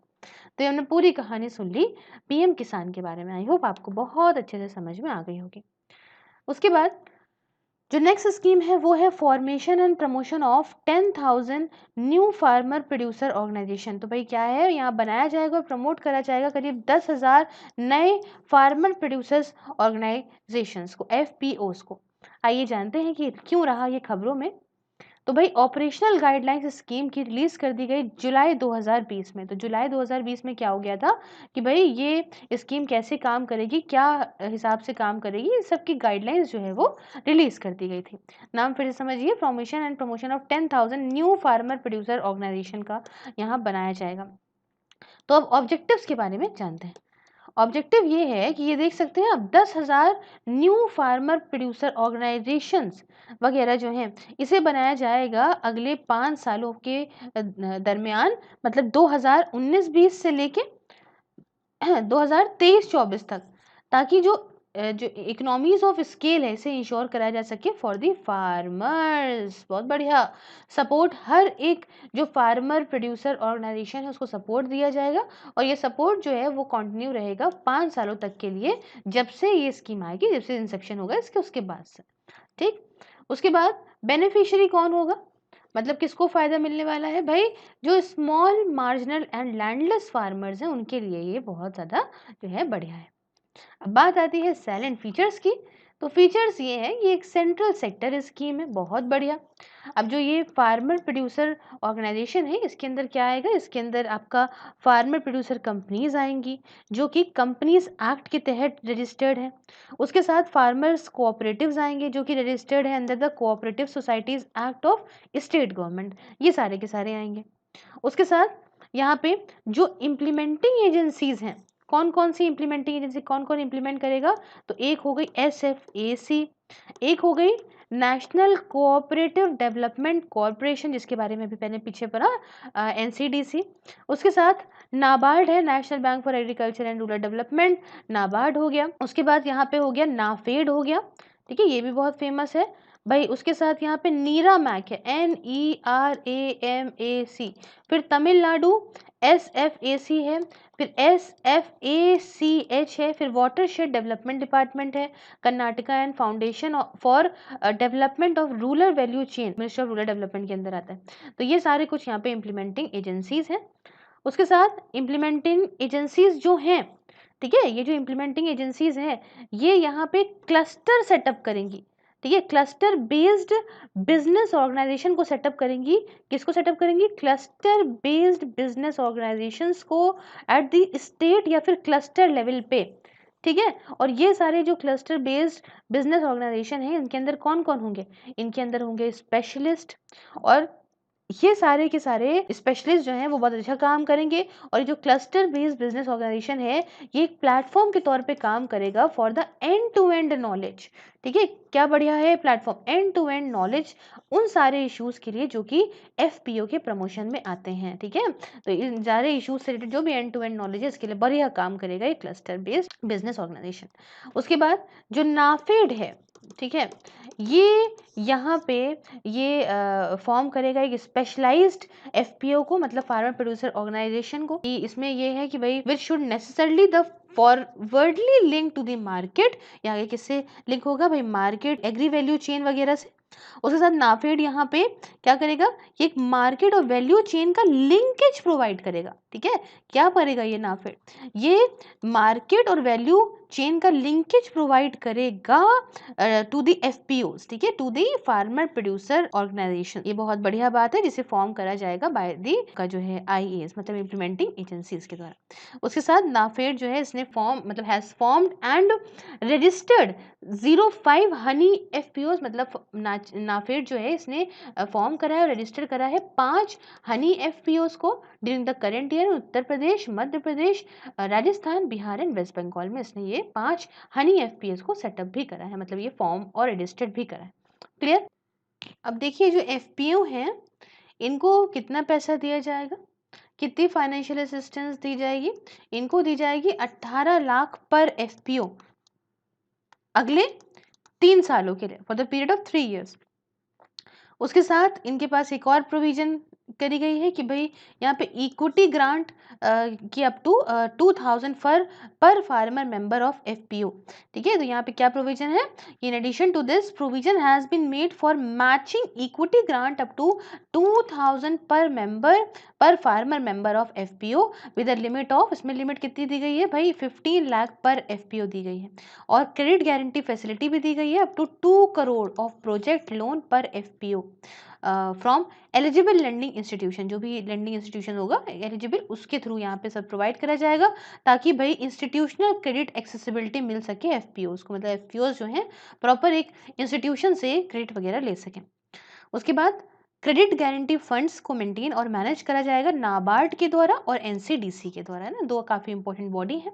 तो ये हमने पूरी कहानी सुन ली पीएम किसान के बारे में। आई होप आपको बहुत अच्छे से समझ में आ गई होगी। उसके बाद जो नेक्स्ट स्कीम है वो है formation and promotion of 10,000 new farmer producer organization. तो भाई क्या है, यहाँ बनाया जाएगा और प्रमोट करा जाएगा करीब 10,000 नए फार्मर प्रोड्यूसर्स ऑर्गेनाइजेशंस को, एफपीओस को। आइए जानते हैं कि क्यों रहा ये खबरों में। तो भाई ऑपरेशनल गाइडलाइंस स्कीम की रिलीज कर दी गई जुलाई 2020 में। तो जुलाई 2020 में क्या हो गया था कि भाई ये स्कीम कैसे काम करेगी, क्या हिसाब से काम करेगी, इस सब की गाइडलाइंस जो है वो रिलीज कर दी गई थी। नाम फिर से समझिए, formation and promotion of 10,000 new farmer producer organization का यहाँ बनाया जाएगा। तो अब ऑब्जेक्टिव्स के बारे में जानते हैं। ऑब्जेक्टिव ये है कि ये देख सकते हैं आप 10,000 न्यू फार्मर प्रोड्यूसर ऑर्गेनाइजेशंस वगैरह जो हैं, इसे बनाया जाएगा अगले 5 सालों के दरमियान, मतलब 2019-20 से लेके 2023-24 तक, ताकि जो इकोनॉमीज ऑफ स्केल है इसे इंश्योर कराया जा सके फॉर दी फार्मर्स। बहुत बढ़िया। सपोर्ट हर एक जो फार्मर प्रोड्यूसर ऑर्गेनाइजेशन है उसको सपोर्ट दिया जाएगा, और ये सपोर्ट जो है वो कंटिन्यू रहेगा 5 सालों तक के लिए, जब से ये स्कीम आएगी, जब से इंसेप्शन होगा इसके, उसके बाद से। ठीक। उसके बाद बेनिफिशियरी कौन होगा, मतलब किसको फायदा मिलने वाला है भाई, जो small marginal and landless farmers हैं उनके लिए ये बहुत ज़्यादा जो है बढ़िया है। अब बात आती है साइलेंट फीचर्स की। तो फीचर्स ये है, ये एक सेंट्रल सेक्टर स्कीम है, बहुत बढ़िया। अब जो ये फार्मर प्रोड्यूसर ऑर्गेनाइजेशन है, इसके अंदर क्या आएगा, इसके अंदर आपका फार्मर प्रोड्यूसर कंपनीज आएंगी जो कि कंपनीज एक्ट के तहत रजिस्टर्ड है। उसके साथ फार्मर्स कोऑपरेटिव्स आएंगे जो कि रजिस्टर्ड है under the cooperative societies act of state government, ये सारे के सारे आएंगे। उसके साथ यहाँ पे जो इम्प्लीमेंटिंग एजेंसीज हैं, कौन कौन सी इम्प्लीमेंटिंग एजेंसी, कौन कौन इम्प्लीमेंट करेगा, तो एक हो गई SFAC, एक हो गई नेशनल कोऑपरेटिव डेवलपमेंट कॉरपोरेशन, जिसके बारे में भी मैंने पीछे पढ़ा, NCDC। उसके साथ नाबार्ड है, national bank for agriculture and rural development, NABARD हो गया। उसके बाद यहाँ पे हो गया नाफेड हो गया, ठीक है, ये भी बहुत फेमस है भाई। उसके साथ यहाँ पे नीरा मैक है, NERAMAC। फिर तमिलनाडु SFAC है, फिर SFACH है, फिर वाटरशेड डेवलपमेंट डिपार्टमेंट है, Karnataka and foundation for development of rural value chain, ministry of rural development के अंदर आता है। तो ये सारे कुछ यहाँ पे इम्प्लीमेंटिंग एजेंसीज हैं। उसके साथ इम्प्लीमेंटिंग एजेंसीज जो हैं, ठीक है, ये जो इम्प्लीमेंटिंग एजेंसीज हैं ये यहाँ पे क्लस्टर सेटअप करेंगी, ठीक है, क्लस्टर बेस्ड बिजनेस ऑर्गेनाइजेशन को सेटअप करेंगी। किसको सेटअप करेंगी? क्लस्टर बेस्ड बिजनेस ऑर्गेनाइजेशंस को एट द स्टेट या फिर क्लस्टर लेवल पे, ठीक है। और ये सारे जो क्लस्टर बेस्ड बिजनेस ऑर्गेनाइजेशन है इनके अंदर कौन कौन होंगे? इनके अंदर होंगे स्पेशलिस्ट, और ये सारे के सारे स्पेशलिस्ट जो हैं वो बहुत अच्छा काम करेंगे। और ये जो क्लस्टर बेस्ड बिजनेस ऑर्गेनाइजेशन है ये एक प्लेटफॉर्म के तौर पे काम करेगा for the end to end knowledge, ठीक है। क्या बढ़िया है platform, end to end knowledge उन सारे इश्यूज के लिए जो कि एफपीओ के प्रमोशन में आते हैं, ठीक है। तो इन सारे इश्यूज से रिलेटेड जो भी एंड टू एंड नॉलेज है इसके लिए बढ़िया काम करेगा ये क्लस्टर बेस्ड बिजनेस ऑर्गेनाइजेशन। उसके बाद जो नाफेड है, ठीक है, ये यहाँ पे ये फॉर्म करेगा एक स्पेशलाइज्ड एफपीओ को, मतलब फार्मर प्रोड्यूसर ऑर्गेनाइजेशन को। इसमें ये है कि भाई which should necessarily the forwardly link to the market, या आगे किससे लिंक होगा भाई? मार्केट, एग्री वैल्यू चेन वगैरह से। उसके साथ नाफेड यहाँ पे क्या करेगा? ये एक मार्केट और वैल्यू चेन का लिंकेज प्रोवाइड करेगा, ठीक है। क्या करेगा ये नाफेड? ये मार्केट और वैल्यू चेन का लिंकेज प्रोवाइड करेगा टू द एफपीओस, ठीक है, to the farmer producer organization. ये बहुत बढ़िया बात है जिसे फॉर्म करा जाएगा बाय द का जो है आईएएस, मतलब इम्प्लीमेंटिंग एजेंसीज के द्वारा। उसके साथ नाफेड जो है इसने फॉर्म मतलब has formed and registered 05 honey FPOs, मतलब नाफेड जो है इसने फॉर्म करा है और रजिस्टर करा है 5 हनी एफपीओस को during the current year. Uttar Pradesh, Madhya Pradesh, Rajasthan, Bihar and West Bengal में इसने ये 5 हनी एफपीएस को सेटअप भी करा है, मतलब ये फॉर्म और रजिस्टर्ड भी करा है। क्लियर? अब देखिए जो एफपीओ हैं इनको कितना पैसा दिया जाएगा, कितनी फाइनेंशियल असिस्टेंस दी जाएगी? इनको दी जाएगी 18 लाख पर एफपीओ अगले 3 सालों के लिए, for the period of 3 years. उसके साथ इनके पास एक और प्रोविजन करी गई है कि भाई यहाँ पे इक्विटी ग्रांट की up to 2000 per farmer member of FPO, ठीक है। तो यहाँ पे क्या प्रोविजन है? In addition to this provision has been made for matching equity grant up to 2000 per farmer member of FPO with a limit of, इसमें limit कितनी दी गई है भाई? 15 लाख पर एफपीओ दी गई है। और क्रेडिट गारंटी फैसिलिटी भी दी गई है up to 2 crore of project loan पर FPO from eligible lending institution, जो भी लेंडिंग इंस्टीट्यूशन होगा एलिजिबल उसके थ्रू यहाँ पे सब प्रोवाइड करा जाएगा ताकि भाई इंस्टीट्यूशनल क्रेडिट एक्सेसिबिलिटी मिल सके एफपीओस को, मतलब एफपीओस जो है प्रॉपर एक इंस्टीट्यूशन से क्रेडिट वगैरह ले सकें। उसके बाद क्रेडिट गारंटी फंड्स को मेंटेन और मैनेज करा जाएगा नाबार्ड के द्वारा और एनसीडीसी के द्वारा, है ना, दो काफ़ी इंपॉर्टेंट बॉडी है।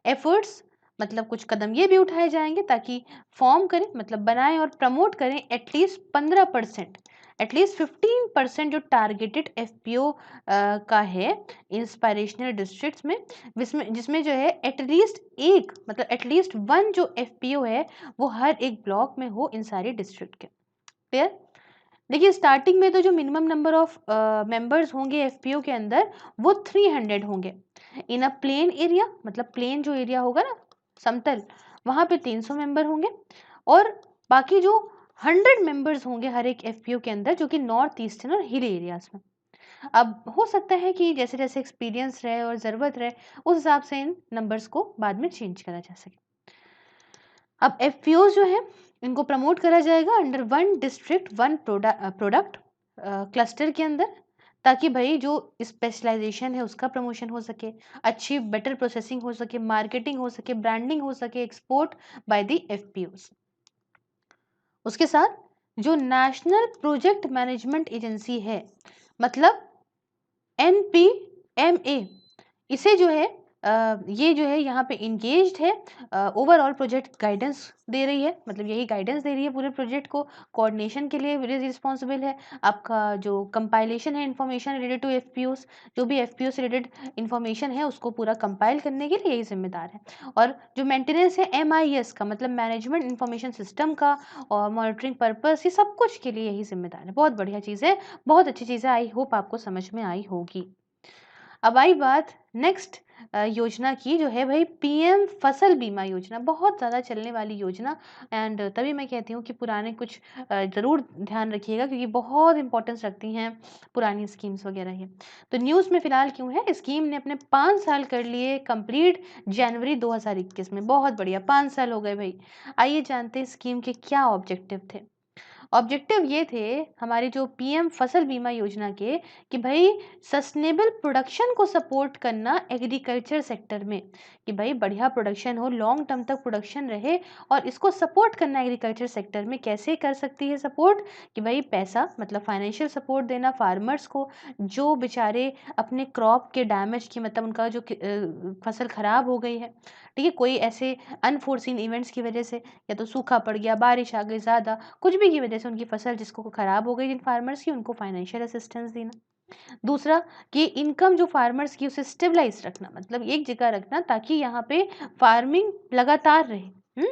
एफर्ट्स मतलब कुछ कदम ये भी उठाए जाएंगे ताकि फॉर्म करें, मतलब बनाएं और प्रमोट करें एटलीस्ट 15%, एटलीस्ट 15% जो टारगेटेड एफपीओ का है इंस्पायरेशनल डिस्ट्रिक्ट्स में, जिसमें जो है एटलीस्ट एक, मतलब एटलीस्ट 1 जो एफपीओ है वो हर एक ब्लॉक में हो इन सारे डिस्ट्रिक्ट के। क्लियर? देखिए स्टार्टिंग में तो जो मिनिमम नंबर ऑफ मेंबर्स होंगे एफपीओ के अंदर वो 300 होंगे। इन अ प्लेन एरिया, मतलब प्लेन जो एरिया होगा ना, समतल, वहां पे 300 मेंबर होंगे। और बाकी जो 100 मेंबर्स होंगे हर एक एफपीओ के अंदर जो कि नॉर्थ ईस्टर्न और हिल एरियाज में। अब हो सकता है कि जैसे जैसे एक्सपीरियंस रहे और ज़रूरत रहे उस हिसाब से इन नंबर्स को बाद में चेंज करा जा सके। अब एफपीओ जो है इनको प्रमोट करा जाएगा अंडर 1 डिस्ट्रिक्ट 1 प्रोडक्ट क्लस्टर के अंदर, ताकि भाई जो स्पेशलाइजेशन है उसका प्रमोशन हो सके, अच्छी बेटर प्रोसेसिंग हो सके, मार्केटिंग हो सके, ब्रांडिंग हो सके, एक्सपोर्ट बाय द एफपीओस। उसके साथ जो नेशनल प्रोजेक्ट मैनेजमेंट एजेंसी है, मतलब एनपीएमए, इसे जो है ये जो है यहाँ पे इंगेज्ड है, ओवरऑल प्रोजेक्ट गाइडेंस दे रही है, मतलब यही गाइडेंस दे रही है पूरे प्रोजेक्ट को, कोऑर्डिनेशन के लिए रिस्पॉन्सिबल है। आपका जो कंपाइलेशन है इन्फॉर्मेशन रिलेटेड टू एफपीओस, जो भी एफपीओ से रिलेटेड इन्फॉर्मेशन है उसको पूरा कंपाइल करने के लिए यही जिम्मेदार है। और जो मेंटेनेंस है एमआईएस का, मतलब मैनेजमेंट इन्फॉर्मेशन सिस्टम का, और मॉनिटरिंग पर्पस, ये सब कुछ के लिए यही जिम्मेदार है। बहुत बढ़िया चीज़ है, बहुत अच्छी चीज़ है, आई होप आपको समझ में आई होगी। अब आई बात नेक्स्ट योजना की, जो है भाई पीएम फसल बीमा योजना, बहुत ज़्यादा चलने वाली योजना। एंड तभी मैं कहती हूँ कि पुराने कुछ ज़रूर ध्यान रखिएगा, क्योंकि बहुत इंपॉर्टेंस रखती हैं पुरानी स्कीम्स वगैरह ये। तो न्यूज़ में फ़िलहाल क्यों है, स्कीम ने अपने 5 साल कर लिए कंप्लीट जनवरी 2021 में। बहुत बढ़िया, 5 साल हो गए भाई। आइए जानते हैं स्कीम के क्या ऑब्जेक्टिव थे। ऑब्जेक्टिव ये थे हमारी जो पीएम फसल बीमा योजना के, कि भाई सस्टेनेबल प्रोडक्शन को सपोर्ट करना एग्रीकल्चर सेक्टर में, कि भाई बढ़िया प्रोडक्शन हो, लॉन्ग टर्म तक प्रोडक्शन रहे, और इसको सपोर्ट करना एग्रीकल्चर सेक्टर में। कैसे कर सकती है सपोर्ट, कि भाई पैसा मतलब फाइनेंशियल सपोर्ट देना फार्मर्स को, जो बेचारे अपने क्रॉप के डैमेज की, मतलब उनका जो फसल खराब हो गई है, ठीक है, कोई ऐसे अनफोर्सीन इवेंट्स की वजह से, या तो सूखा पड़ गया, बारिश आ गई ज़्यादा, कुछ भी की वजह से उनकी फसल जिसको खराब हो गई जिन फार्मर्स की, उनको फाइनेंशियल असिस्टेंस देना। दूसरा कि इनकम जो फार्मर्स की उसे स्टेबलाइज रखना, मतलब एक जगह रखना, ताकि यहाँ पे फार्मिंग लगातार रहे,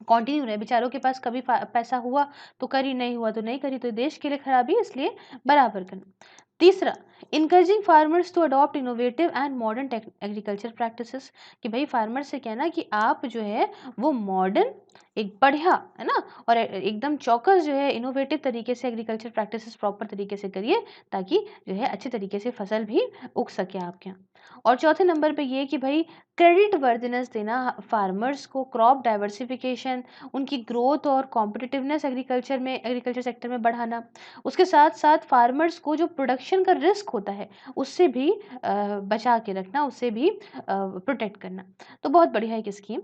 कंटिन्यू रहे। बेचारों के पास कभी पैसा हुआ तो करी, नहीं हुआ तो नहीं करी, तो देश के लिए खराबी है, इसलिए बराबर करना। तीसरा, encouraging farmers to adopt innovative and modern agriculture practices, कि भाई फार्मर से कहना कि आप जो है वो मॉडर्न, एक बढ़िया है ना, और एकदम चौकस जो है इनोवेटिव तरीके से एग्रीकल्चर प्रैक्टिसेस प्रॉपर तरीके से करिए, ताकि जो है अच्छे तरीके से फसल भी उग सके आपके यहाँ। और चौथे नंबर पे ये कि भाई क्रेडिट वर्दिनेस देना फार्मर्स को, क्रॉप डाइवर्सिफिकेशन, उनकी ग्रोथ और कॉम्पिटिटिवनेस एग्रीकल्चर सेक्टर में बढ़ाना। उसके साथ साथ फार्मर्स को जो प्रोडक्शन का रिस्क होता है उससे भी बचा के रखना, उससे भी प्रोटेक्ट करना। तो बहुत बढ़िया एक स्कीम।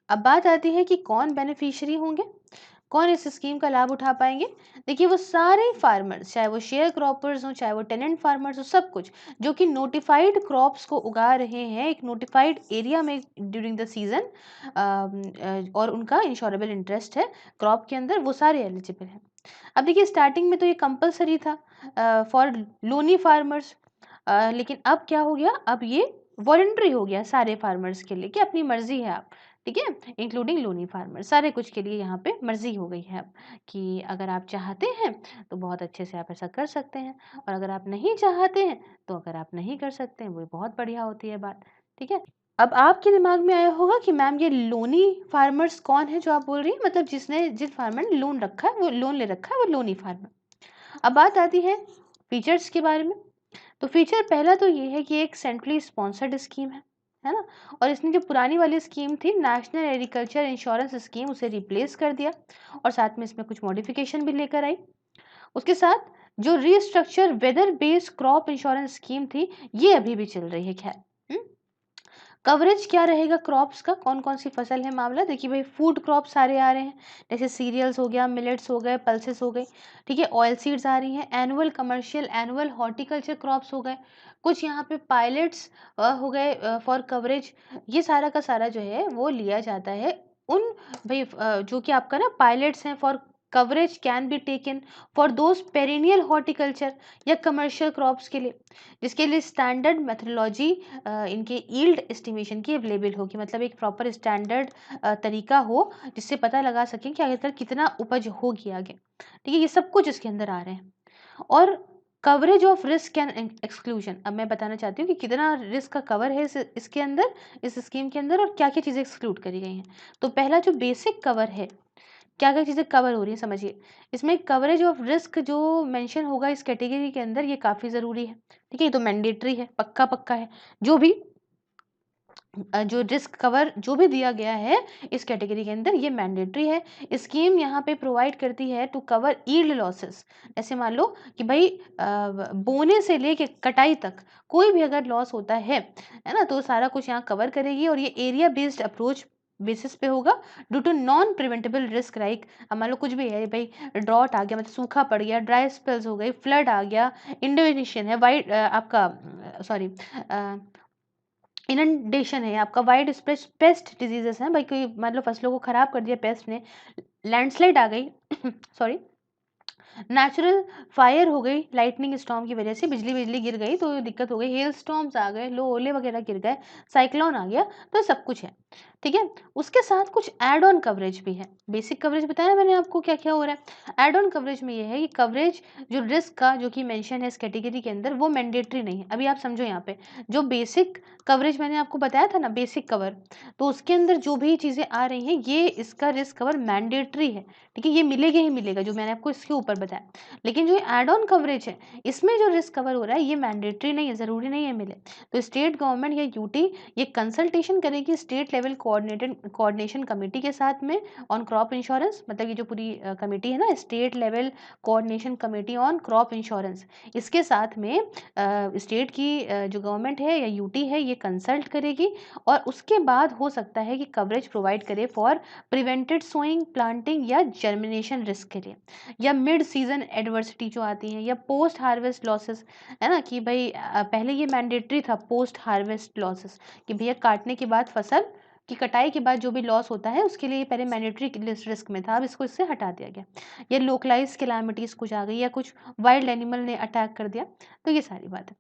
अब बात आती है कि कौन बेनिफिशियरी होंगे, कौन इस स्कीम का लाभ उठा पाएंगे। देखिए, वो सारे फार्मर्स, चाहे वो शेयर क्रॉपर्स हों, चाहे वो टेनेंट फार्मर्स हो, सब कुछ जो कि नोटिफाइड क्रॉप्स को उगा रहे हैं एक नोटिफाइड एरिया में ड्यूरिंग द सीजन, और उनका इंश्योरेबल इंटरेस्ट है क्रॉप के अंदर, वो सारे एलिजिबल हैं। अब देखिए, स्टार्टिंग में तो ये कंपलसरी था फॉर लोनी फार्मर्स, लेकिन अब क्या हो गया, अब ये वॉलंटरी हो गया सारे फार्मर्स के लिए, कि अपनी मर्जी है आप, ठीक है, इंक्लूडिंग लोनी फार्मर, सारे कुछ के लिए यहाँ पे मर्जी हो गई है अब, कि अगर आप चाहते हैं तो बहुत अच्छे से आप ऐसा कर सकते हैं, और अगर आप नहीं चाहते हैं तो अगर आप नहीं कर सकते हैं, वो बहुत बढ़िया होती है बात, ठीक है। अब आपके दिमाग में आया होगा कि मैम ये लोनी फार्मर्स कौन है जो आप बोल रही हैं, मतलब जिस फार्मर ने लोन रखा है, वो लोन ले रखा है, वो लोनी फार्मर। अब बात आती है फीचर्स के बारे में। तो फीचर पहला तो ये है कि एक सेंट्रली स्पॉन्सर्ड स्कीम है ना, और इसने जो पुरानी वाली स्कीम थी नेशनल एग्रीकल्चर इंश्योरेंस स्कीम, उसे रिप्लेस कर दिया, और साथ में इसमें कुछ मॉडिफिकेशन भी लेकर आई। उसके साथ जो restructure weather based crop insurance scheme थी, ये अभी भी चल रही है। खैर, कवरेज क्या रहेगा क्रॉप्स का, कौन कौन सी फसल है मामला, देखिए भाई फूड क्रॉप सारे आ रहे हैं, जैसे सीरियल्स हो गया, मिलेट्स हो गए, पल्सेस हो गई, ठीक है, ऑयल सीड्स आ रही हैं, annual commercial, annual horticulture crops हो गए, कुछ यहाँ पे पायलट्स हो गए फॉर कवरेज। ये सारा का सारा जो है वो लिया जाता है उन, भाई जो कि आपका ना पायलट्स हैं for coverage can be taken for those perennial horticulture या कमर्शियल क्रॉप्स के लिए, जिसके लिए स्टैंडर्ड मेथडोलॉजी इनके यील्ड एस्टिमेशन की अवेलेबल होगी, मतलब एक प्रॉपर स्टैंडर्ड तरीका हो जिससे पता लगा सकें कि आखिरकार कितना उपज होगी आगे, ठीक है, ये सब कुछ इसके अंदर आ रहे हैं। और coverage of risk and exclusion, अब मैं बताना चाहती हूँ कि कितना रिस्क का कवर है इसके अंदर, इस स्कीम के अंदर, और क्या क्या चीज़ें एक्सक्लूड करी गई हैं। तो पहला जो बेसिक कवर है, क्या क्या चीज़ें कवर हो रही हैं समझिए। इसमें कवरेज ऑफ रिस्क जो मेंशन होगा इस कैटेगरी के अंदर, ये काफ़ी ज़रूरी है, ठीक है, ये तो मैंडेटरी है, पक्का पक्का है। जो भी जो रिस्क कवर जो भी दिया गया है इस कैटेगरी के अंदर, ये मैंडेटरी है। स्कीम यहाँ पे प्रोवाइड करती है टू कवर यील्ड लॉसेस। ऐसे मान लो कि भाई बोने से लेके कटाई तक कोई भी अगर लॉस होता है ना, तो सारा कुछ यहाँ कवर करेगी, और ये एरिया बेस्ड अप्रोच बेसिस पे होगा due to non preventable risk, like मान लो कुछ भी है भाई, ड्रॉट आ गया, मतलब सूखा पड़ गया, ड्राई स्पेल्स हो गई, फ्लड आ गया, इंडोनेशियन है, वाइड आपका सॉरी इनंडेशन है, आपका वाइड स्प्रेड पेस्ट डिजीजेस हैं, भाई कोई मतलब फसलों को खराब कर दिया पेस्ट ने, लैंडस्लाइड आ गई सॉरी, नेचुरल फायर हो गई, लाइटनिंग स्टॉर्म की वजह से बिजली गिर गई तो दिक्कत हो गई, हेल स्टॉर्म्स आ गए, लो ओले वगैरह गिर गए, साइक्लोन आ गया, तो सब कुछ है। ठीक है, उसके साथ कुछ एड ऑन कवरेज भी है। बेसिक कवरेज बताया मैंने आपको क्या क्या हो रहा है। एड ऑन कवरेज में ये है कि कवरेज जो रिस्क का जो कि मेंशन है इस कैटेगरी के अंदर वो मैंडेटरी नहीं है। अभी आप समझो यहाँ पे जो बेसिक कवरेज मैंने आपको बताया था ना, बेसिक कवर, तो उसके अंदर जो भी चीज़ें आ रही हैं ये इसका रिस्क कवर मैंडेटरी है। ठीक है, ये मिलेगा ही मिलेगा जो मैंने आपको इसके ऊपर बताया। लेकिन जो एड ऑन कवरेज है इसमें जो रिस्क कवर हो रहा है ये मैंडेटरी नहीं है, ज़रूरी नहीं है मिले। तो स्टेट गवर्नमेंट या यूटी ये कंसल्टेशन करेगी स्टेट लेवल कोऑर्डिनेशन कमेटी के साथ में ऑन क्रॉप इंश्योरेंस, मतलब ये जो पूरी कमेटी है ना, state level coordination committee on crop insurance, इसके साथ में स्टेट की जो गवर्नमेंट है या यूटी है ये कंसल्ट करेगी और उसके बाद हो सकता है कि कवरेज प्रोवाइड करे फॉर प्रिवेंटेड सोइंग, प्लांटिंग या जर्मिनेशन रिस्क के लिए, या मिड सीजन एडवर्सिटी जो आती है, या पोस्ट हार्वेस्ट लॉसेस, है ना, कि भाई पहले ये मैंडेटरी था पोस्ट हार्वेस्ट लॉसेस कि भैया काटने के बाद फसल की कटाई के बाद जो भी लॉस होता है उसके लिए पहले मैंडेटरी रिस्क में था, अब इसको इससे हटा दिया गया। या लोकलाइज कैलामिटीज कुछ आ गई या कुछ वाइल्ड एनिमल ने अटैक कर दिया, तो ये सारी बात है।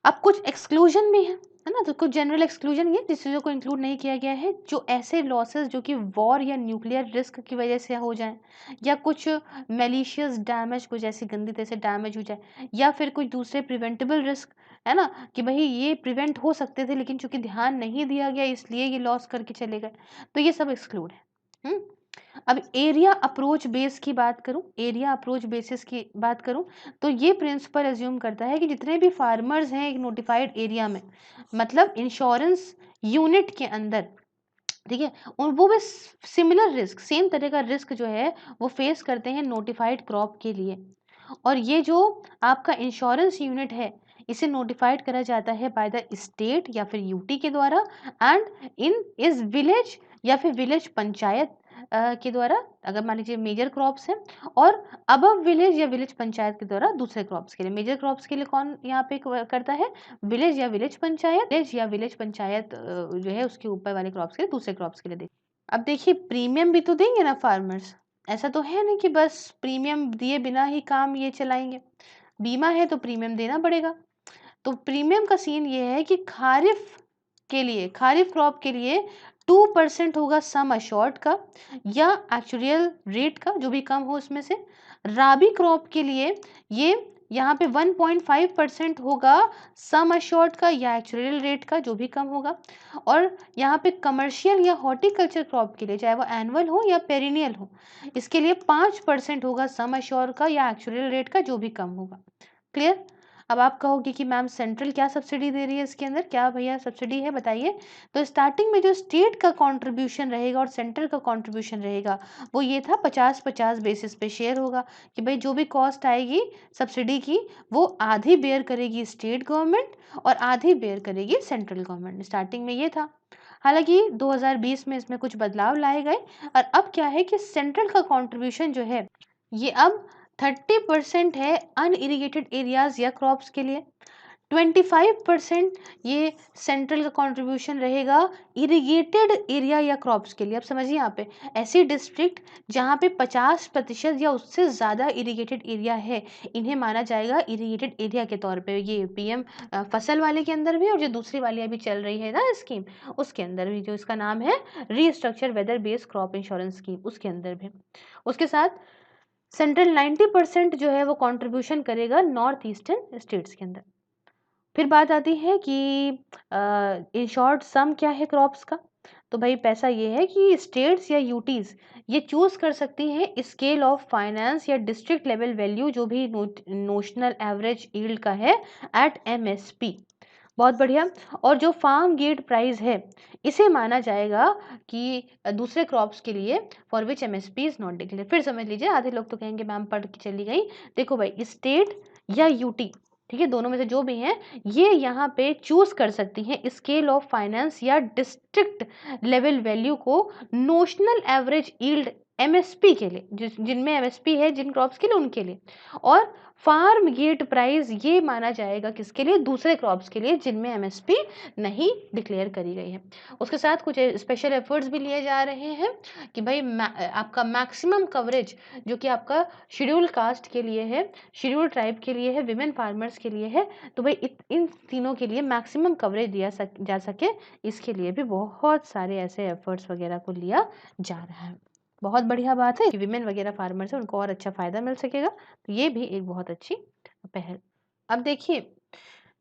अब कुछ एक्सक्लूजन भी है ना, तो कुछ जनरल एक्सक्लूजन ये जिस चीज़ों को इंक्लूड नहीं किया गया है, जो ऐसे लॉसेस जो कि वॉर या न्यूक्लियर रिस्क की वजह से हो जाएं, या कुछ मेलिशियस डैमेज, कुछ ऐसी गंदी तरह से डैमेज हो जाए, या फिर कुछ दूसरे प्रिवेंटेबल रिस्क, है ना, कि भाई ये प्रिवेंट हो सकते थे लेकिन चूंकि ध्यान नहीं दिया गया इसलिए ये लॉस करके चले गए, तो ये सब एक्सक्लूड है। अब एरिया अप्रोच बेस की बात करूं, एरिया अप्रोच बेसिस की बात करूं, तो ये प्रिंसिपल एज्यूम करता है कि जितने भी फार्मर्स हैं एक नोटिफाइड एरिया में, मतलब इंश्योरेंस यूनिट के अंदर, ठीक है, और वो भी सिमिलर रिस्क, सेम तरह का रिस्क जो है वो फेस करते हैं नोटिफाइड क्रॉप के लिए। और ये जो आपका इंश्योरेंस यूनिट है इसे नोटिफाइड करा जाता है बाय द स्टेट या फिर यूटी के द्वारा, एंड इन इस विलेज या फिर विलेज पंचायत के द्वारा, अगर मान लीजिए मेजर क्रॉप्स हैं, और अबव विलेज या विलेज पंचायत के द्वारा दूसरे क्रॉप्स के लिए। मेजर क्रॉप्स के लिए कौन यहाँ पे करता है, विलेज या विलेज पंचायत जो है उसके ऊपर वाले क्रॉप्स के लिए, दूसरे क्रॉप्स के लिए। देखिए अब देखिए प्रीमियम भी तो देंगे ना फार्मर्स, ऐसा तो है नहीं कि बस प्रीमियम दिए बिना ही काम ये चलाएंगे, बीमा है तो प्रीमियम देना पड़ेगा। तो प्रीमियम का सीन ये है कि खारिफ के लिए, खारिफ क्रॉप के लिए 2% होगा सम अश्योर्ड का या एक्चुअल रेट का जो भी कम हो उसमें से। राबी क्रॉप के लिए ये यहाँ पे 1.5% होगा सम अश्योर्ड का या एक्चुअल रेट का जो भी कम होगा। और यहाँ पे कमर्शियल या हॉर्टिकल्चर क्रॉप के लिए चाहे वो एनुअल हो या पेरिनियल हो, इसके लिए 5% होगा सम अश्योर्ड का या एक्चुअल रेट का जो भी कम होगा। क्लियर। अब आप कहोगे कि मैम सेंट्रल क्या सब्सिडी दे रही है इसके अंदर, क्या भैया सब्सिडी है बताइए। तो स्टार्टिंग में जो स्टेट का कंट्रीब्यूशन रहेगा और सेंट्रल का कंट्रीब्यूशन रहेगा वो ये था 50-50 बेसिस पे शेयर होगा, कि भाई जो भी कॉस्ट आएगी सब्सिडी की वो आधी बेयर करेगी स्टेट गवर्नमेंट और आधी बेयर करेगी सेंट्रल गवर्नमेंट। स्टार्टिंग में ये था, हालांकि 2020 में इसमें कुछ बदलाव लाए गए और अब क्या है कि सेंट्रल का कंट्रीब्यूशन जो है ये अब 30% है अनइरिगेटेड एरियाज या क्रॉप्स के लिए, 25% ये सेंट्रल का कंट्रीब्यूशन रहेगा इरिगेटेड एरिया या क्रॉप्स के लिए। अब समझिए यहाँ पे ऐसी डिस्ट्रिक्ट जहाँ पे 50% या उससे ज़्यादा इरिगेटेड एरिया है इन्हें माना जाएगा इरिगेटेड एरिया के तौर पे। ये पीएम फसल वाले के अंदर भी और जो दूसरी वाली अभी चल रही है ना स्कीम उसके अंदर भी, जो इसका नाम है restructure weather based crop insurance scheme, उसके अंदर भी। उसके साथ सेंट्रल 90% जो है वो कंट्रीब्यूशन करेगा नॉर्थ ईस्टर्न स्टेट्स के अंदर। फिर बात आती है कि इन शॉर्ट सम क्या है क्रॉप्स का, तो भाई पैसा ये है कि स्टेट्स या यूटीज ये चूज कर सकती हैं स्केल ऑफ फाइनेंस या डिस्ट्रिक्ट लेवल वैल्यू जो भी नोशनल एवरेज यील्ड का है एट एमएसपी। बहुत बढ़िया। और जो फार्म गेट प्राइस है इसे माना जाएगा कि दूसरे क्रॉप्स के लिए for which MSP is not declare. फिर समझ लीजिए, आधे लोग तो कहेंगे मैम पढ़ के चली गई। देखो भाई स्टेट या यूटी, ठीक है, दोनों में से जो भी हैं ये यहाँ पे चूज कर सकती हैं स्केल ऑफ फाइनेंस या डिस्ट्रिक्ट लेवल वैल्यू को नोशनल एवरेज यील्ड एमएसपी के लिए, जिनमें एमएसपी है जिन क्रॉप्स के लिए उनके लिए, और फार्म गेट प्राइस ये माना जाएगा किसके लिए, दूसरे क्रॉप्स के लिए जिनमें एमएसपी नहीं डिक्लेयर करी गई है। उसके साथ कुछ स्पेशल एफर्ट्स भी लिए जा रहे हैं कि भाई आपका मैक्सिमम कवरेज जो कि आपका शेड्यूल कास्ट के लिए है, शेड्यूल ट्राइब के लिए है, विमेन फार्मर्स के लिए है, तो भाई इन तीनों के लिए मैक्सिमम कवरेज दिया जा सके, इसके लिए भी बहुत सारे ऐसे एफर्ट्स वगैरह को लिया जा रहा है। बहुत बढ़िया बात है कि विमेन वगैरह फार्मर्स है उनको और अच्छा फायदा मिल सकेगा, तो ये भी एक बहुत अच्छी पहल। अब देखिए,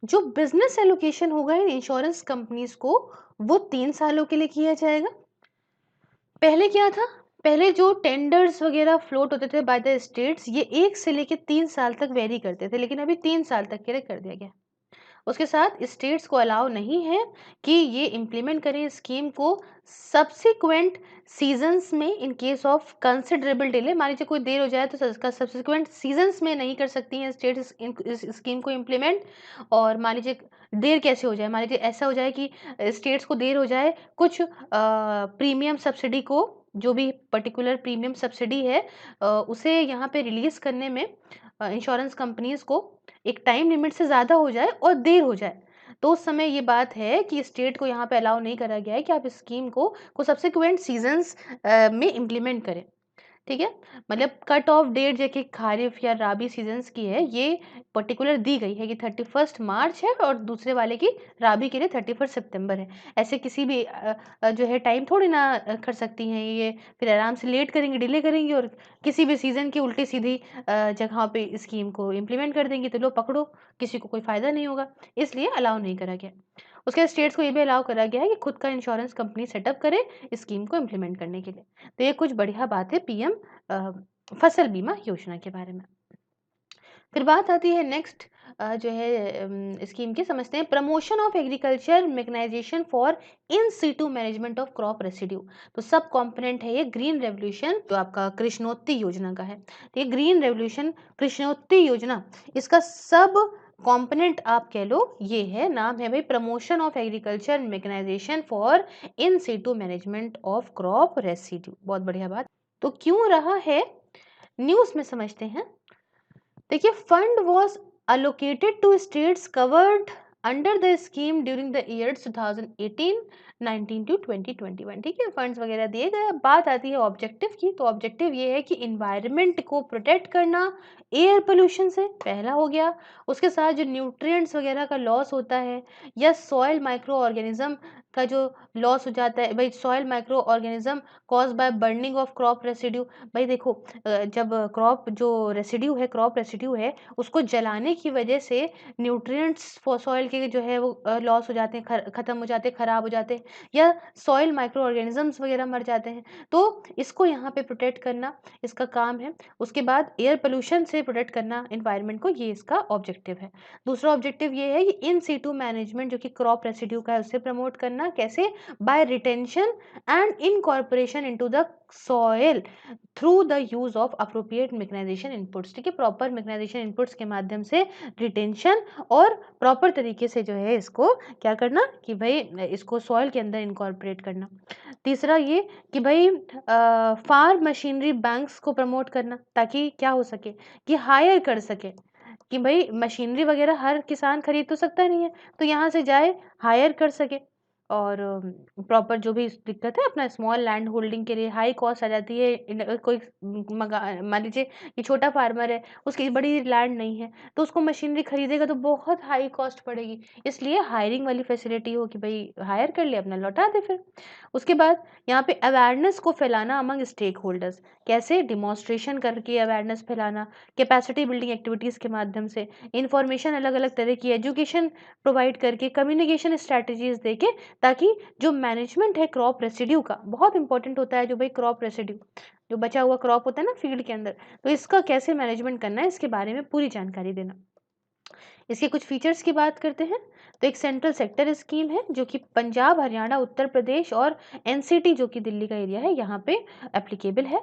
जो बिजनेस एलोकेशन होगा इन इंश्योरेंस कंपनीज को, वो 3 सालों के लिए किया जाएगा। पहले क्या था, पहले जो टेंडर्स वगैरह फ्लोट होते थे बाय द स्टेट्स, ये 1 से लेके 3 साल तक वेरी करते थे, लेकिन अभी 3 साल तक के लिए कर दिया गया। उसके साथ स्टेट्स को अलाउ नहीं है कि ये इम्प्लीमेंट करें स्कीम को सब्सिक्वेंट सीजन्स में in case of considerable delay. मान लीजिए कोई देर हो जाए तो सब्सिक्वेंट सीजन्स में नहीं कर सकती हैं स्टेट्स इस स्कीम को इम्प्लीमेंट। और मान लीजिए देर कैसे हो जाए, मान लीजिए ऐसा हो जाए कि स्टेट्स को देर हो जाए कुछ प्रीमियम सब्सिडी को, जो भी पर्टिकुलर प्रीमियम सब्सिडी है उसे यहाँ पे रिलीज करने में इंश्योरेंस कंपनीज को एक टाइम लिमिट से ज़्यादा हो जाए और देर हो जाए, तो उस समय ये बात है कि स्टेट को यहाँ पे अलाउ नहीं करा गया है कि आप इस स्कीम को सब्सिक्वेंट सीजन्स में इम्प्लीमेंट करें। ठीक है, मतलब कट ऑफ डेट जो कि खारिफ या राबी सीजन्स की है, ये पर्टिकुलर दी गई है कि 31 मार्च है और दूसरे वाले की राबी के लिए 31 सितंबर है। ऐसे किसी भी जो है टाइम थोड़ी ना कर सकती हैं ये, फिर आराम से लेट करेंगी, डिले करेंगी और किसी भी सीजन की उल्टी सीधी जगह पे स्कीम को इम्प्लीमेंट कर देंगी, तो लो पकड़ो, किसी को कोई फायदा नहीं होगा, इसलिए अलाउ नहीं करा गया। उसके बाद स्टेट्स को ये भी अलाउ करा गया है कि खुद का इंश्योरेंस कंपनी सेटअप करे स्कीम को इम्प्लीमेंट करने के लिए। तो ये कुछ बढ़िया बात है पीएम फसल बीमा योजना के बारे में। फिर बात आती है नेक्स्ट जो है स्कीम की, समझते हैं promotion of agriculture mechanization for in situ management of crop residue. तो सब कंपोनेंट है ये ग्रीन रेवोल्यूशन जो आपका कृष्णोत्ती योजना का है। तो ये ग्रीन रेवोल्यूशन कृष्णोत्ती योजना, इसका सब कंपोनेंट आप कह लो ये है, नाम है भाई promotion of agriculture mechanization for in situ management of crop residue. बहुत बढ़िया बात। तो क्यों रहा है, न्यूज में समझते हैं। देखिए, fund was allocated to states covered under the scheme during the years 2018, 19 to 2021। ठीक है, फंड्स वगैरह दिए गए। अब बात आती है ऑब्जेक्टिव की, तो ऑब्जेक्टिव ये है कि इन्वायरमेंट को प्रोटेक्ट करना एयर पोल्यूशन से, पहला हो गया। उसके साथ जो न्यूट्रिएंट्स वगैरह का लॉस होता है या सॉइल माइक्रो ऑर्गेनिज्म का जो लॉस हो जाता है, भाई soil micro organism cause by burning of crop residue. भाई देखो, जब क्रॉप जो रेसिड्यू है, क्रॉप रेसिड्यू है, उसको जलाने की वजह से न्यूट्रिएंट्स सॉइल के जो है वो लॉस हो जाते हैं, खत्म हो जाते हैं, खराब हो जाते हैं, या सॉइल माइक्रो ऑर्गेनिजम्स वगैरह मर जाते हैं। तो इसको यहाँ पे प्रोटेक्ट करना इसका काम है। उसके बाद एयर पोल्यूशन से प्रोटेक्ट करना इन्वायरमेंट को, ये इसका ऑब्जेक्टिव है। दूसरा ऑब्जेक्टिव ये है कि इन सीटू मैनेजमेंट जो कि क्रॉप रेसिड्यू का है उसे प्रमोट करना, कैसे, by retention and incorporation into the soil through the use of appropriate mechanization inputs. ठीक है, प्रॉपर मैकेनाइजेशन इनपुट्स के माध्यम से रिटेंशन और प्रॉपर तरीके से जो है इसको क्या करना कि भाई इसको सॉइल के अंदर इनकॉर्पोरेट करना। तीसरा ये कि भाई फार्म मशीनरी बैंक्स को प्रमोट करना, ताकि क्या हो सके कि हायर कर सके, कि भाई मशीनरी वगैरह हर किसान खरीद तो सकता नहीं है, तो यहाँ से जाए हायर कर सके। और प्रॉपर जो भी दिक्कत है अपना स्मॉल लैंड होल्डिंग के लिए हाई कॉस्ट आ जाती है। कोई मान लीजिए कि छोटा फार्मर है, उसकी बड़ी लैंड नहीं है, तो उसको मशीनरी खरीदेगा तो बहुत हाई कॉस्ट पड़ेगी, इसलिए हायरिंग वाली फैसिलिटी हो कि भाई हायर कर ले, अपना लौटा दे फिर। उसके बाद यहाँ पे अवेयरनेस को फैलाना अमंग स्टेक होल्डर्स, कैसे, डिमॉन्स्ट्रेशन करके अवेयरनेस फैलाना, कैपेसिटी बिल्डिंग एक्टिविटीज़ के माध्यम से, इंफॉर्मेशन अलग अलग तरह की, एजुकेशन प्रोवाइड करके, कम्युनिकेशन स्ट्रैटेजीज देके, ताकि जो मैनेजमेंट है क्रॉप रेसिड्यू का, बहुत इंपॉर्टेंट होता है जो भाई क्रॉप रेसिड्यू जो बचा हुआ क्रॉप होता है ना फील्ड के अंदर, तो इसका कैसे मैनेजमेंट करना है इसके बारे में पूरी जानकारी देना। इसके कुछ फीचर्स की बात करते हैं, तो एक सेंट्रल सेक्टर स्कीम है जो कि पंजाब, हरियाणा, उत्तर प्रदेश और एनसीटी जो कि दिल्ली का एरिया है यहाँ पे एप्लीकेबल है।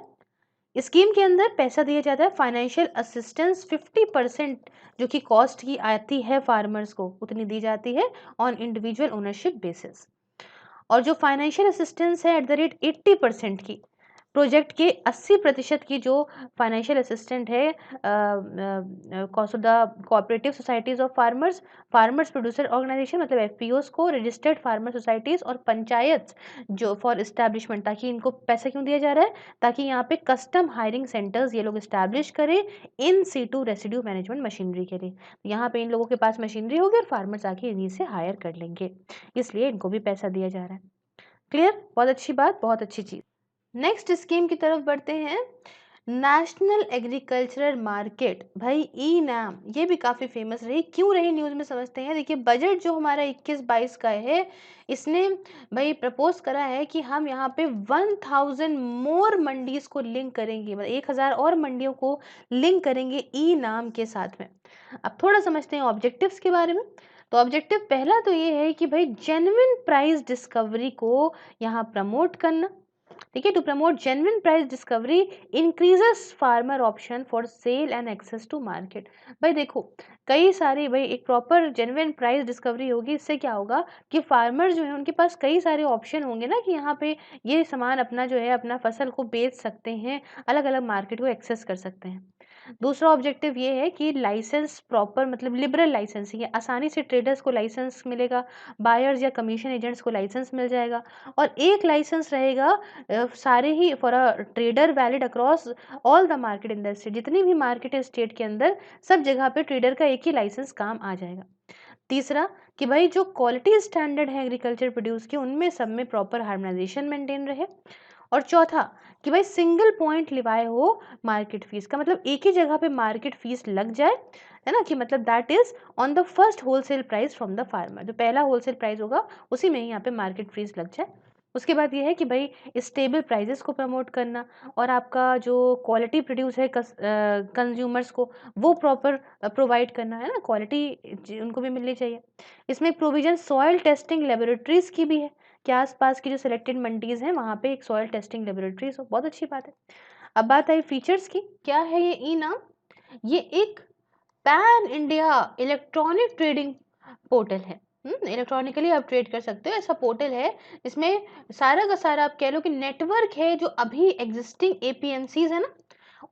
स्कीम के अंदर पैसा दिया जाता है, फाइनेंशियल असिस्टेंस 50% जो कि कॉस्ट की आती है फार्मर्स को उतनी दी जाती है ऑन इंडिविजुअल ओनरशिप बेसिस। और जो फाइनेंशियल असिस्टेंस है एट द रेट 80% की प्रोजेक्ट के 80% की जो फाइनेंशियल असिस्टेंट है the cooperative societies of farmers, farmers producer organization मतलब एफपीओस को, रजिस्टर्ड फार्मर सोसाइटीज और पंचायत जो फॉर इस्टेब्लिशमेंट, ताकि इनको पैसा क्यों दिया जा रहा है, ताकि यहाँ पे कस्टम हायरिंग सेंटर्स ये लोग इस्टेब्लिश करें in situ residue management machinery के लिए। यहाँ पे इन लोगों के पास मशीनरी होगी और फार्मर्स आके इन्हीं से हायर कर लेंगे, इसलिए इनको भी पैसा दिया जा रहा है। क्लियर? बहुत अच्छी बात, बहुत अच्छी चीज। नेक्स्ट स्कीम की तरफ बढ़ते हैं, नेशनल एग्रीकल्चरल मार्केट। भाई ई नाम ये भी काफ़ी फेमस रही, क्यों रही न्यूज़ में समझते हैं। देखिए बजट जो हमारा 21-22 का है, इसने भाई प्रपोज करा है कि हम यहाँ पे 1000 मोर मंडीज को लिंक करेंगे, मतलब 1000 और मंडियों को लिंक करेंगे ई नाम के साथ में। अब थोड़ा समझते हैं ऑब्जेक्टिव्स के बारे में। तो ऑब्जेक्टिव पहला तो ये है कि भाई जेन्युइन प्राइस डिस्कवरी को यहाँ प्रमोट करना, ठीक है, to promote genuine price discovery increases farmer option for sale and access to market. भाई देखो कई सारी, भाई एक प्रॉपर जेन्युइन प्राइस डिस्कवरी होगी, इससे क्या होगा कि फार्मर जो है उनके पास कई सारे ऑप्शन होंगे ना, कि यहाँ पे ये सामान अपना जो है अपना फसल को बेच सकते हैं, अलग अलग मार्केट को एक्सेस कर सकते हैं। दूसरा ऑब्जेक्टिव ये है कि लाइसेंस प्रॉपर मतलब लिबरल लाइसेंसिंग है, आसानी से ट्रेडर्स को लाइसेंस मिलेगा, बायर्स या कमीशन एजेंट्स को लाइसेंस मिल जाएगा, और एक लाइसेंस रहेगा सारे ही for a trader valid across all the market in the state, जितनी भी मार्केट है स्टेट के अंदर सब जगह पे ट्रेडर का एक ही लाइसेंस काम आ जाएगा। तीसरा कि भाई जो क्वालिटी स्टैंडर्ड है एग्रीकल्चर प्रोड्यूस के, उनमें सब में प्रॉपर हार्मोनाइजेशन मेंटेन रहे। और चौथा कि भाई सिंगल पॉइंट लिवाए हो मार्केट फीस का, मतलब एक ही जगह पे मार्केट फीस लग जाए, है ना, कि मतलब that is on the first wholesale price from the farmer, जो पहला होलसेल प्राइस होगा उसी में ही यहाँ पे मार्केट फीस लग जाए। उसके बाद ये है कि भाई स्टेबल प्राइजेस को प्रमोट करना, और आपका जो क्वालिटी प्रोड्यूस है कंज्यूमर्स को वो प्रॉपर प्रोवाइड करना, है ना, क्वालिटी उनको भी मिलनी चाहिए। इसमें प्रोविजन सॉइल टेस्टिंग लेबोरेटरीज की भी है, कि आसपास की जो सिलेक्टेड मंडीज हैं वहाँ पे एक सॉइल टेस्टिंग लेबोरेटरीज हो, बहुत अच्छी बात है। अब बात आई फीचर्स की, क्या है ये ई नाम, ये एक pan India electronic trading portal है। इलेक्ट्रॉनिकली आप ट्रेड कर सकते हो, ऐसा पोर्टल है इसमें सारा का सारा आप कह लो कि नेटवर्क है, जो अभी एग्जिस्टिंग एपीएमसीज है ना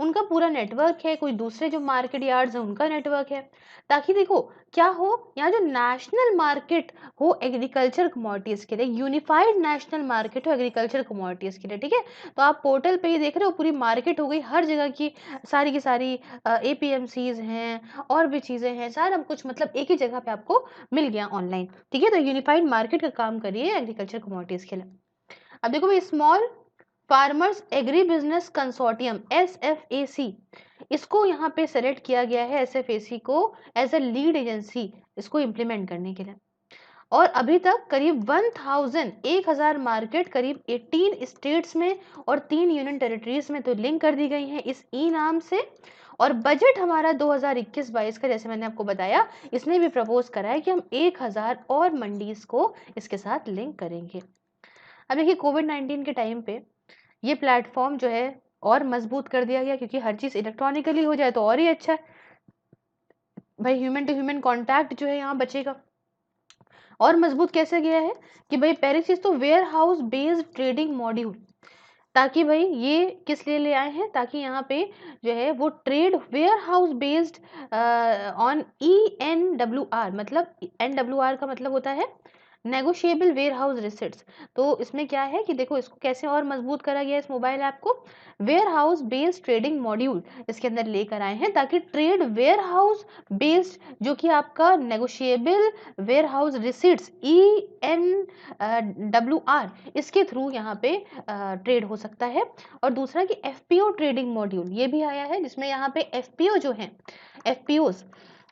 उनका पूरा नेटवर्क है, कोई दूसरे जो मार्केट यार्ड्स हैं उनका नेटवर्क है, ताकि देखो क्या हो, यहाँ जो नेशनल मार्केट हो एग्रीकल्चर कमोडिटीज के लिए, यूनिफाइड नेशनल मार्केट हो एग्रीकल्चर कमोडिटीज के लिए, ठीक है। तो आप पोर्टल पे ही देख रहे हो पूरी मार्केट हो गई, हर जगह की सारी एपीएमसीज हैं और भी चीजें हैं, सारा कुछ मतलब एक ही जगह पे आपको मिल गया ऑनलाइन, ठीक है। तो यूनिफाइड मार्केट का काम करिए एग्रीकल्चर कमोडिटीज के लिए। अब देखो भाई small farmers agri business consortium SFAC, इसको यहाँ पे सेलेक्ट किया गया है SFAC को एज अ लीड एजेंसी इसको इम्प्लीमेंट करने के लिए। और अभी तक करीब 1000 मार्केट करीब 18 स्टेट्स में और 3 यूनियन टेरिटरीज में तो लिंक कर दी गई हैं इस ई नाम से। और बजट हमारा 2021-22 का, जैसे मैंने आपको बताया, इसने भी प्रपोज करा है कि हम 1000 और मंडीज को इसके साथ लिंक करेंगे। अब देखिए कोविड-19 के टाइम पे ये प्लेटफॉर्म जो है और मजबूत कर दिया गया, क्योंकि हर चीज इलेक्ट्रॉनिकली हो जाए तो और ही अच्छा है भाई, ह्यूमन टू ह्यूमन कांटेक्ट जो है यहाँ बचेगा। और मजबूत कैसे गया है कि भाई पहली चीज तो warehouse based trading module, ताकि भाई ये किस लिए ले आए हैं, ताकि यहाँ पे जो है वो trade warehouse based on ENWR, मतलब NWR का मतलब होता है नेगोशिएबल वेयर हाउस रिसिट्स। तो इसमें क्या है कि देखो इसको कैसे और मजबूत करा गया इस मोबाइल ऐप को, warehouse based trading module इसके अंदर लेकर आए हैं, ताकि ट्रेड वेयर हाउस बेस्ड जो कि आपका negotiable warehouse receipts ENWR इसके थ्रू यहाँ पे ट्रेड हो सकता है। और दूसरा कि FPO ट्रेडिंग मॉड्यूल ये भी आया है, जिसमें यहाँ पे FPO जो है FPOs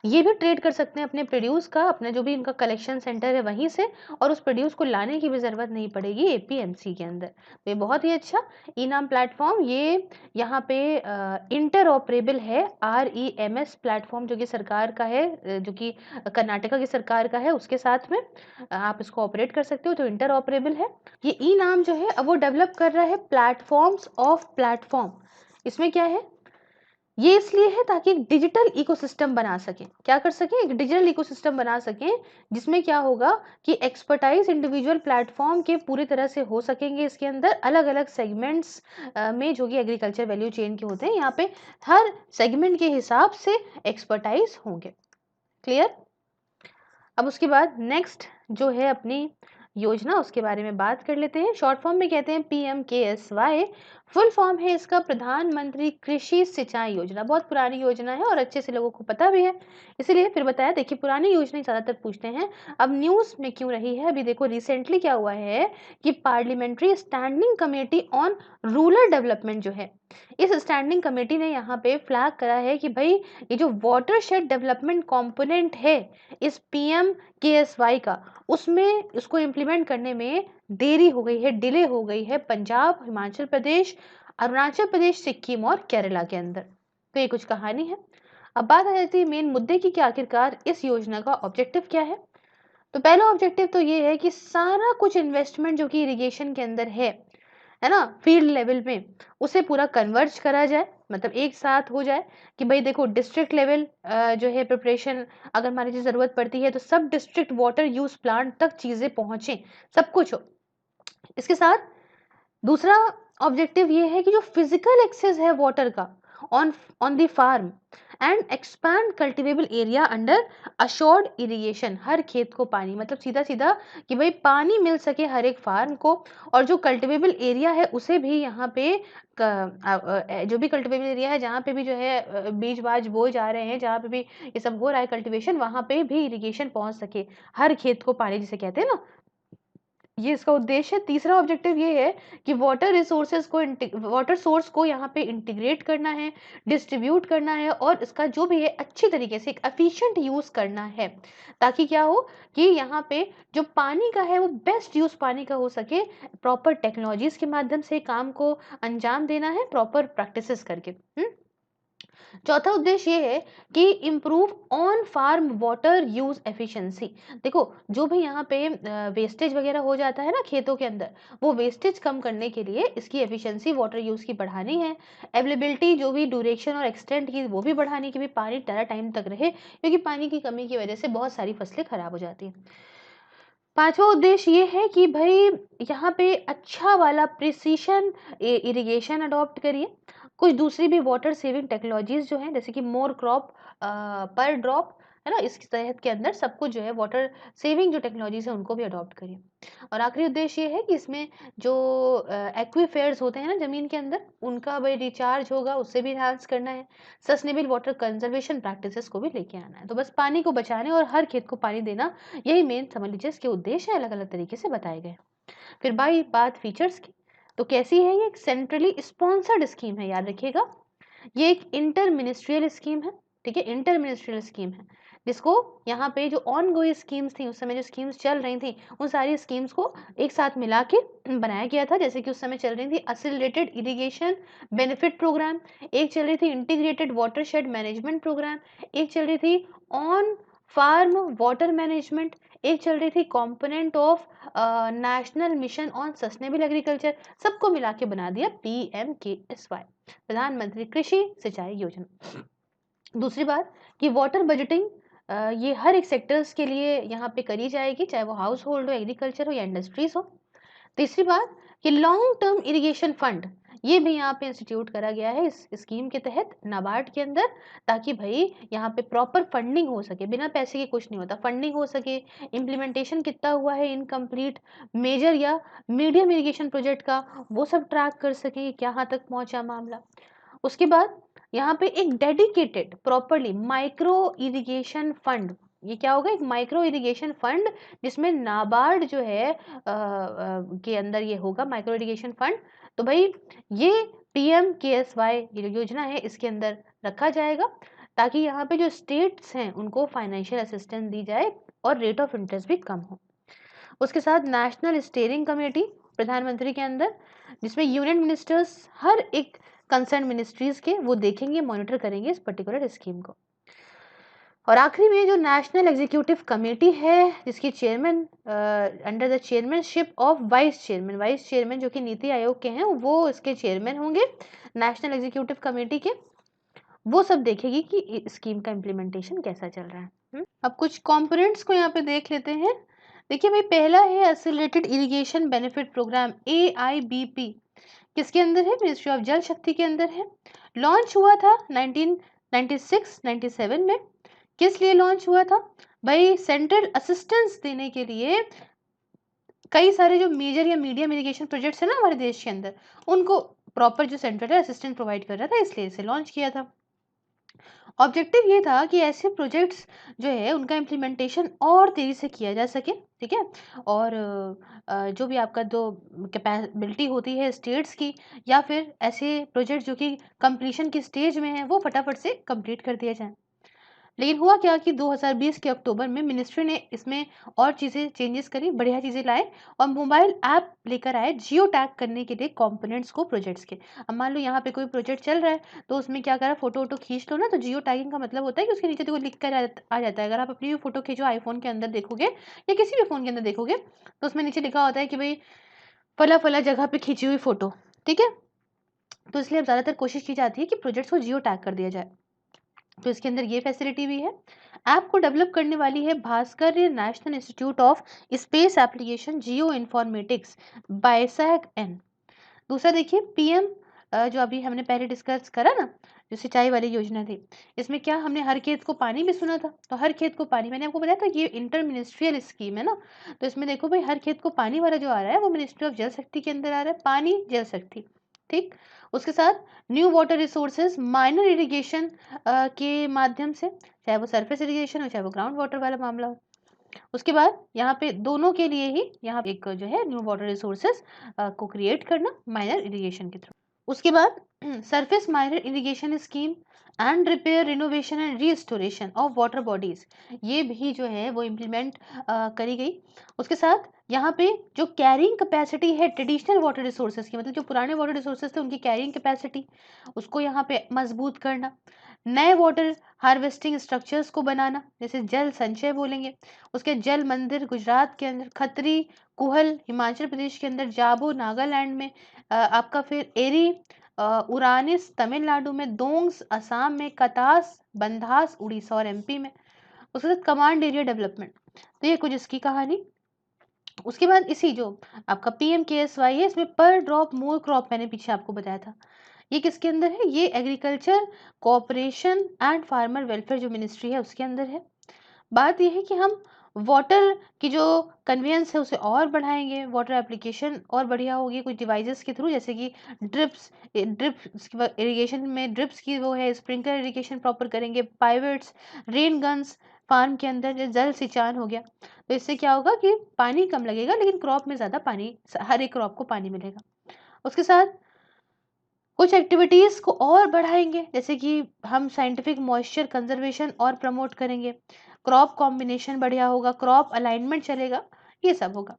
ये भी ट्रेड कर सकते हैं अपने प्रोड्यूस का, अपने जो भी इनका कलेक्शन सेंटर है वहीं से, और उस प्रोड्यूस को लाने की भी ज़रूरत नहीं पड़ेगी एपीएमसी के अंदर। तो ये बहुत ही अच्छा ई नाम प्लेटफॉर्म, ये यहाँ पे इंटर ऑपरेबल है REMS प्लेटफॉर्म, जो कि सरकार का है, जो कि कर्नाटका की सरकार का है, उसके साथ में आप इसको ऑपरेट कर सकते हो, तो इंटर ऑपरेबल है। ये ई नाम जो है अब वो डेवलप कर रहा है प्लेटफॉर्म्स ऑफ प्लेटफॉर्म। इसमें क्या है ये इसलिए है ताकि एक डिजिटल इकोसिस्टम बना सकें। क्या कर सकें? एक डिजिटल इकोसिस्टम बना सकें, जिसमें क्या होगा कि एक्सपर्टाइज इंडिविजुअल प्लेटफॉर्म के पूरी तरह से हो सकेंगे इसके अंदर, अलग-अलग सेगमेंट्स में जो कि एग्रीकल्चर वैल्यू चेन के होते हैं, यहाँ पे हर सेगमेंट के हिसाब से एक्सपर्टाइज होंगे। क्लियर? अब उसके बाद नेक्स्ट जो है अपनी योजना, उसके बारे में बात कर लेते हैं। शॉर्ट फॉर्म में कहते हैं PMKSY, फुल फॉर्म है इसका प्रधानमंत्री कृषि सिंचाई योजना। बहुत पुरानी योजना है और अच्छे से लोगों को पता भी है, इसीलिए फिर बताया। देखिए, पुरानी योजना ज़्यादातर पूछते हैं, अब न्यूज़ में क्यों रही है। अभी देखो रिसेंटली क्या हुआ है कि parliamentary standing committee on rural development जो है, इस स्टैंडिंग कमेटी ने यहाँ पे फ्लैग करा है कि भाई ये जो वाटरशेड डेवलपमेंट कंपोनेंट है इस PMKSY का, उसमें इसको इम्प्लीमेंट करने में देरी हो गई है, डिले हो गई है पंजाब, हिमाचल प्रदेश, अरुणाचल प्रदेश, सिक्किम और केरला के अंदर। तो ये कुछ कहानी है। अब बात आ जाती है मेन मुद्दे की कि आखिरकार इस योजना का ऑब्जेक्टिव क्या है। तो पहला ऑब्जेक्टिव तो ये है कि सारा कुछ इन्वेस्टमेंट जो कि इरिगेशन के अंदर है ना, फील्ड लेवल में, उसे पूरा कन्वर्ज करा जाए, मतलब एक साथ हो जाए कि भाई देखो डिस्ट्रिक्ट लेवल जो है प्रिपरेशन, अगर मान लीजिए ज़रूरत पड़ती है तो सब डिस्ट्रिक्ट वाटर यूज प्लांट तक चीज़ें पहुँचें, सब कुछ हो। इसके साथ दूसरा ऑब्जेक्टिव ये है कि जो फिजिकल एक्सेस है वाटर का on on the farm and expand cultivable area under assured irrigation, हर खेत को पानी, मतलब सीधा सीधा कि भाई पानी मिल सके हर एक फार्म को, और जो कल्टिवेबल एरिया है उसे भी यहाँ पे जो भी कल्टिवेबल एरिया है, जहाँ पे भी जो है बीज बाज बोए जा रहे हैं, जहाँ पे भी ये सब हो रहा है कल्टिवेशन, वहाँ पे भी इरिगेशन पहुँच सके, हर खेत को पानी जिसे कहते हैं ना, ये इसका उद्देश्य है। तीसरा ऑब्जेक्टिव ये है कि वाटर सोर्स को यहाँ पे इंटीग्रेट करना है, डिस्ट्रीब्यूट करना है, और इसका जो भी है अच्छी तरीके से एक एफिशिएंट यूज करना है, ताकि क्या हो कि यहाँ पे जो पानी का है वो बेस्ट यूज पानी का हो सके। प्रॉपर टेक्नोलॉजीज के माध्यम से काम को अंजाम देना है, प्रॉपर प्रैक्टिसेस करके। चौथा उद्देश्य ये है कि improve on farm water use efficiency. देखो जो भी यहाँ पे वेस्टेज वगैरह हो जाता है ना खेतों के अंदर, वो वेस्टेज कम करने के लिए इसकी एफिशिएंसी वाटर यूज की बढ़ानी है। अवेलेबिलिटी जो भी ड्यूरेशन और एक्सटेंट की वो भी बढ़ानी, कि भी पानी ज़्यादा टाइम तक रहे, क्योंकि पानी की कमी की वजह से बहुत सारी फसलें खराब हो जाती हैं। पांचवा उद्देश्य ये है कि भाई यहाँ पे अच्छा वाला प्रिसीशन इरिगेशन अडॉप्ट करिए। कुछ दूसरी भी वाटर सेविंग टेक्नोलॉजीज जो हैं, जैसे कि मोर क्रॉप पर ड्रॉप, है ना, इस तहत के अंदर सब कुछ जो है वाटर सेविंग जो टेक्नोलॉजीज है उनको भी अडॉप्ट करिए। और आखिरी उद्देश्य ये है कि इसमें जो एक्वीफेयर्स होते हैं ना जमीन के अंदर, उनका भाई रिचार्ज होगा, उससे भी इन्हांस करना है। सस्टेनेबल वाटर कंजर्वेशन प्रैक्टिसेस को भी लेके आना है। तो बस पानी को बचाने और हर खेत को पानी देना, यही मेन समझ लीजिए इसके उद्देश्य अलग अलग तरीके से बताए गए। फिर भाई बात फीचर्स की, तो कैसी है ये? एक सेंट्रली स्पॉन्सर्ड स्कीम है, याद रखिएगा। ये एक इंटर मिनिस्ट्रियल स्कीम है, ठीक है, इंटर मिनिस्ट्रियल स्कीम है, जिसको यहाँ पे जो ऑन गोइंग स्कीम्स थी, उस समय जो स्कीम्स चल रही थी, उन सारी स्कीम्स को एक साथ मिला के बनाया गया था। जैसे कि उस समय चल रही थी एक्सीलरेटेड इरिगेशन बेनिफिट प्रोग्राम, एक चल रही थी इंटीग्रेटेड वाटरशेड मैनेजमेंट प्रोग्राम, एक चल रही थी ऑन फार्म वाटर मैनेजमेंट, एक चल रही थी component of national mission on sustainable agriculture. सबको मिला के बना दिया PMKSY, प्रधानमंत्री कृषि सिंचाई योजना। दूसरी बात कि वाटर बजटिंग ये हर एक सेक्टर्स के लिए यहाँ पे करी जाएगी, चाहे वो हाउस होल्ड हो, एग्रीकल्चर हो या इंडस्ट्रीज हो। तीसरी बात कि लॉन्ग टर्म इरिगेशन फंड, ये भी यहाँ पे इंस्टीट्यूट करा गया है इस स्कीम के तहत नाबार्ड के अंदर, ताकि भाई यहाँ पे प्रॉपर फंडिंग हो सके। बिना पैसे के कुछ नहीं होता, फंडिंग हो सके, इम्प्लीमेंटेशन कितना हुआ है इनकम्प्लीट, मेजर या मीडियम इरिगेशन प्रोजेक्ट का, वो सब ट्रैक कर सके कि कहाँ तक पहुँचा मामला। उसके बाद यहाँ पे एक dedicated properly micro irrigation fund, ये क्या होगा? एक माइक्रो इरिगेशन फंड, जिसमें नाबार्ड जो है के अंदर ये होगा माइक्रो इरिगेशन फंड। तो भाई ये PMKSY ये जो योजना है इसके अंदर रखा जाएगा, ताकि यहाँ पे जो स्टेट्स हैं उनको फाइनेंशियल असिस्टेंस दी जाए और रेट ऑफ इंटरेस्ट भी कम हो। उसके साथ नेशनल स्टीयरिंग कमेटी प्रधानमंत्री के अंदर, जिसमें यूनियन मिनिस्टर्स हर एक कंसर्न मिनिस्ट्रीज के वो देखेंगे, मॉनिटर करेंगे इस पर्टिकुलर स्कीम को। और आखिरी में जो नेशनल एग्जीक्यूटिव कमेटी है, जिसकी chairman under the chairmanship of vice chairman जो कि नीति आयोग के हैं, वो इसके चेयरमैन होंगे नेशनल एग्जीक्यूटिव कमेटी के। वो सब देखेगी कि स्कीम का इम्प्लीमेंटेशन कैसा चल रहा है। अब कुछ कंपोनेंट्स को यहाँ पे देख लेते हैं। देखिए भाई, पहला है accelerated irrigation benefit programme, AIBP। किसके अंदर है? मिनिस्ट्री ऑफ जल शक्ति के अंदर है। लॉन्च हुआ था 1996-97 में। किस लिए लॉन्च हुआ था भाई? सेंट्रल असिस्टेंस देने के लिए कई सारे जो मेजर या मीडियम इरिगेशन प्रोजेक्ट्स है ना हमारे देश के अंदर, उनको प्रॉपर जो सेंट्रल असिस्टेंस प्रोवाइड कर रहा था, इसलिए इसे लॉन्च किया था। ऑब्जेक्टिव ये था कि ऐसे प्रोजेक्ट्स जो है उनका इम्प्लीमेंटेशन और तेज़ी से किया जा सके, ठीक है? और जो भी आपका जो कैपेबिलिटी होती है स्टेट्स की, या फिर ऐसे प्रोजेक्ट जो कि कंप्लीशन की स्टेज में है, वो फटाफट से कंप्लीट कर दिया जाए। लेकिन हुआ क्या कि 2020 के अक्टूबर में मिनिस्ट्री ने इसमें और चीज़ें चेंजेस करी, बढ़िया चीज़ें लाए और मोबाइल ऐप लेकर आए जियो टैग करने के लिए कंपोनेंट्स को प्रोजेक्ट्स के। अब मान लो यहाँ पे कोई प्रोजेक्ट चल रहा है, तो उसमें क्या करा, फोटो वोटो खींच लो ना, तो जियो टैगिंग का मतलब होता है कि उसके नीचे देखो लिख कर आ जाता है। अगर आप अपनी भी फोटो खींचो आईफोन के अंदर देखोगे या किसी भी फ़ोन के अंदर देखोगे, तो उसमें नीचे लिखा होता है कि भाई फला फला जगह पे खींची हुई फोटो, ठीक है? तो इसलिए अब ज़्यादातर कोशिश की जाती है कि प्रोजेक्ट्स को जियो टैग कर दिया जाए। तो इसके अंदर ये फैसिलिटी भी है। ऐप को डेवलप करने वाली है Bhaskar national institute of space application geo informatics, BISAG-N. दूसरा देखिए पीएम, जो अभी हमने पहले डिस्कस करा ना, जो सिंचाई वाली योजना थी, इसमें क्या हमने हर खेत को पानी भी सुना था। तो हर खेत को पानी, मैंने आपको बताया था कि ये इंटर मिनिस्ट्रियल स्कीम है ना, तो इसमें देखो भाई हर खेत को पानी वाला जो आ रहा है वो मिनिस्ट्री ऑफ जल शक्ति के अंदर आ रहा है, पानी जल शक्ति, ठीक। उसके साथ new water resources minor irrigation के माध्यम से, चाहे वो सरफेस इरिगेशन हो चाहे वो ग्राउंड वाटर वाला मामला हो। उसके बाद यहाँ पे दोनों के लिए ही यहाँ पे एक जो है न्यू वाटर रिसोर्सेज को क्रिएट करना माइनर इरिगेशन के थ्रू। उसके बाद surface miner irrigation scheme and repair renovation and restoration of water bodies, ये भी जो है वो इम्प्लीमेंट करी गई। उसके साथ यहाँ पे जो कैरिंग कैपेसिटी है ट्रेडिशनल वाटर रिसोर्सेज की, मतलब जो पुराने वाटर रिसोर्सेज थे उनकी कैरिंग कैपेसिटी, उसको यहाँ पे मजबूत करना। नए वाटर हार्वेस्टिंग स्ट्रक्चर्स को बनाना, जैसे जल संचय बोलेंगे। उसके जल मंदिर गुजरात के अंदर, खत्री कुहल हिमाचल प्रदेश के अंदर, जाबो नागालैंड में, आपका फिर एरी उरानिस तमिलनाडु में, दोंग्स असम में, कतास बंधास उड़ीसा और एमपी में। उसके बाद कमांड एरिया डेवलपमेंट, तो ये कुछ इसकी कहानी। उसके बाद इसी जो आपका PMKSY है, इसमें पर ड्रॉप मोर क्रॉप, मैंने पीछे आपको बताया था, ये किसके अंदर है? ये agriculture cooperation and farmer welfare जो मिनिस्ट्री है उसके अंदर है। बात यह है कि हम वाटर की जो कन्वेंस है उसे और बढ़ाएंगे, वाटर एप्लीकेशन और बढ़िया होगी कुछ डिवाइसेस के थ्रू, जैसे कि ड्रिप्स इरिगेशन में ड्रिप्स की वो है, स्प्रिंकलर इरिगेशन प्रॉपर करेंगे, पाइवेट्स, रेन गन्स फार्म के अंदर, जो जल सिंचान हो गया। तो इससे क्या होगा कि पानी कम लगेगा लेकिन क्रॉप में ज़्यादा पानी, हर एक क्रॉप को पानी मिलेगा। उसके साथ कुछ एक्टिविटीज़ को और बढ़ाएंगे, जैसे कि हम साइंटिफिक मॉइस्चर कंजर्वेशन और प्रमोट करेंगे, क्रॉप कॉम्बिनेशन बढ़िया होगा, क्रॉप अलाइनमेंट चलेगा, ये सब होगा।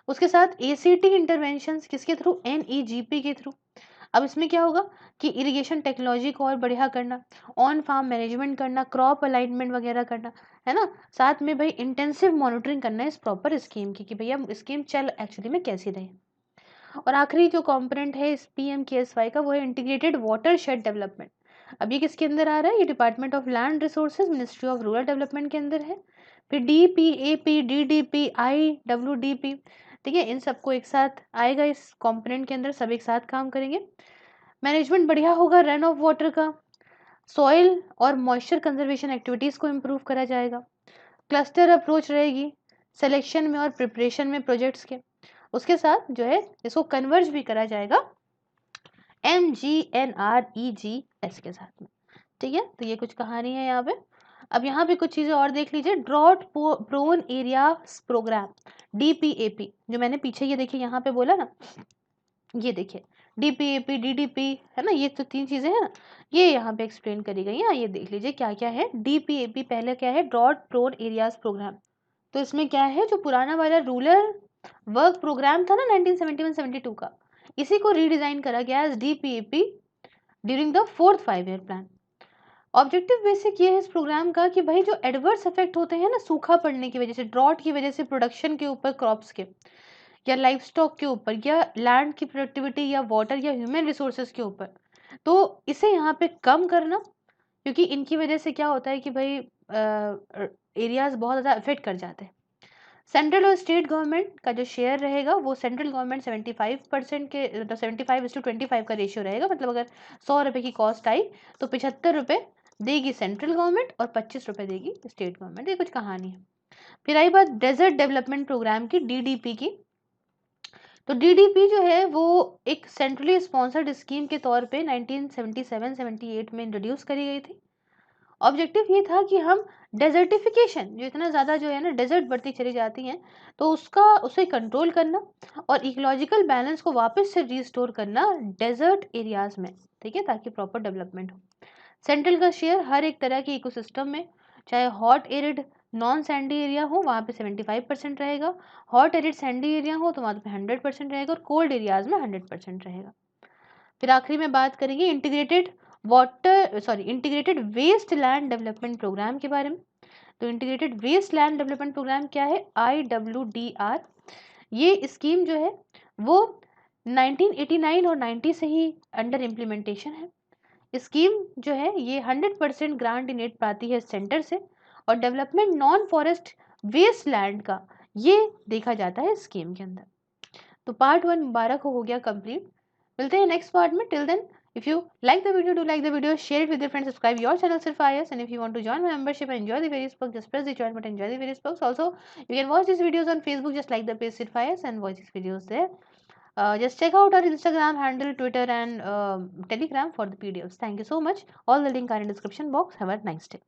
उसके साथ ACT इंटरवेंशंस किसके थ्रू? NEGP के थ्रू। अब इसमें क्या होगा कि इरिगेशन टेक्नोलॉजी को और बढ़िया करना, ऑन फार्म मैनेजमेंट करना, क्रॉप अलाइनमेंट वगैरह करना, है ना। साथ में भाई इंटेंसिव मॉनिटरिंग करना है इस प्रॉपर स्कीम की कि भैया स्कीम चल एक्चुअली में कैसी रही। और आखिरी जो कंपोनेंट है इस PMKSY का, वो है इंटीग्रेटेड वाटर शेड डेवलपमेंट। अब ये किसके अंदर आ रहा है? ये department of land resources ministry of rural development के अंदर है। फिर DPAP DDP IWDP, ठीक है, इन सबको एक साथ आएगा इस कंपोनेंट के अंदर, सब एक साथ काम करेंगे। मैनेजमेंट बढ़िया होगा रन ऑफ वाटर का, सॉइल और मॉइस्चर कंजर्वेशन एक्टिविटीज़ को इम्प्रूव करा जाएगा, क्लस्टर अप्रोच रहेगी सिलेक्शन में और प्रिपरेशन में प्रोजेक्ट्स के। उसके साथ जो है इसको कन्वर्ज भी करा जाएगा MGNREGS के साथ में, ठीक है। तो ये कुछ कहानी है यहाँ पे। अब यहाँ पे कुछ चीज़ें और देख लीजिए, drought prone area programme, DPAP, जो मैंने पीछे ये देखिए यहाँ पे बोला ना, ये देखिए DPAP DDP, है ना, ये तो 3 चीज़ें हैं ना, ये यहाँ पे एक्सप्लेन करी गई हैं। ये देख लीजिए क्या क्या है। DPAP पहले क्या है? Drought prone areas programme. तो इसमें क्या है, जो पुराना वाला रूरल वर्क प्रोग्राम था ना 1971-72 का, इसी को रीडिजाइन करा गया as DPAP during the 4th 5 year plan. Objective basic ये है इस प्रोग्राम का कि भाई जो एडवर्स इफेक्ट होते हैं ना सूखा पड़ने की वजह से, ड्रॉट की वजह से प्रोडक्शन के ऊपर, क्रॉप्स के या लाइफ स्टॉक के ऊपर या लैंड की प्रोडक्टिविटी या वाटर या ह्यूमन रिसोर्सेज के ऊपर, तो इसे यहाँ पे कम करना, क्योंकि इनकी वजह से क्या होता है कि भाई एरियाज़ बहुत ज़्यादा अफ़ेक्ट कर जाते हैं। सेंट्रल और स्टेट गवर्नमेंट का जो शेयर रहेगा वो सेंट्रल गवर्नमेंट 75% के मतलब 75:25 का रेशियो रहेगा। मतलब अगर 100 रुपये की कॉस्ट आई तो 75 रुपये देगी सेंट्रल गवर्नमेंट और 25 रुपये देगी स्टेट गवर्नमेंट। ये कुछ कहानी है। फिर आई बात डेजर्ट डेवलपमेंट प्रोग्राम की, डीडीपी की। तो डीडीपी जो है वो एक सेंट्रली स्पॉन्सर्ड स्कीम के तौर पे 1977-78 में इंट्रोड्यूस करी गई थी। ऑब्जेक्टिव ये था कि हम डेजर्टिफिकेशन जो इतना ज़्यादा जो है ना डेजर्ट बढ़ती चली जाती हैं, तो उसे कंट्रोल करना और इकोलॉजिकल बैलेंस को वापस से रिस्टोर करना डेजर्ट एरियाज में, ठीक है, ताकि प्रॉपर डेवलपमेंट हो। सेंट्रल का शेयर हर एक तरह के इकोसिस्टम में, चाहे hot arid non Sandy area हो वहाँ पे 75% रहेगा, हॉट एरिड सैंडी एरिया हो तो वहाँ पे 100% रहेगा और कोल्ड एरियाज में 100% रहेगा। फिर आखिरी में बात करेंगे integrated waste land development programme के बारे में। तो integrated waste land development programme क्या है? IWDR। ये स्कीम जो है वो 1989 और 90 से ही अंडर इम्प्लीमेंटेशन है। स्कीम जो है ये 100% ग्रांट इन एड पाती है सेंटर से और development non forest waste land का ये देखा जाता है स्कीम के अंदर। तो पार्ट 1 मुबारक हो गया कंप्लीट। मिलते हैं नेक्स्ट पार्ट में। Till then, if you like the video, do like the video, share it with your friends, subscribe your channel Sirf IAS, and if you want to join my membership and enjoy the various perks, just press the join button, enjoy the various perks. Also, you can watch these videos on Facebook, just like the page Sirf IAS and watch these videos there. Just check out our Instagram handle, Twitter and Telegram for the PDFs. Thank you so much. All the links are in description box. Have a nice day.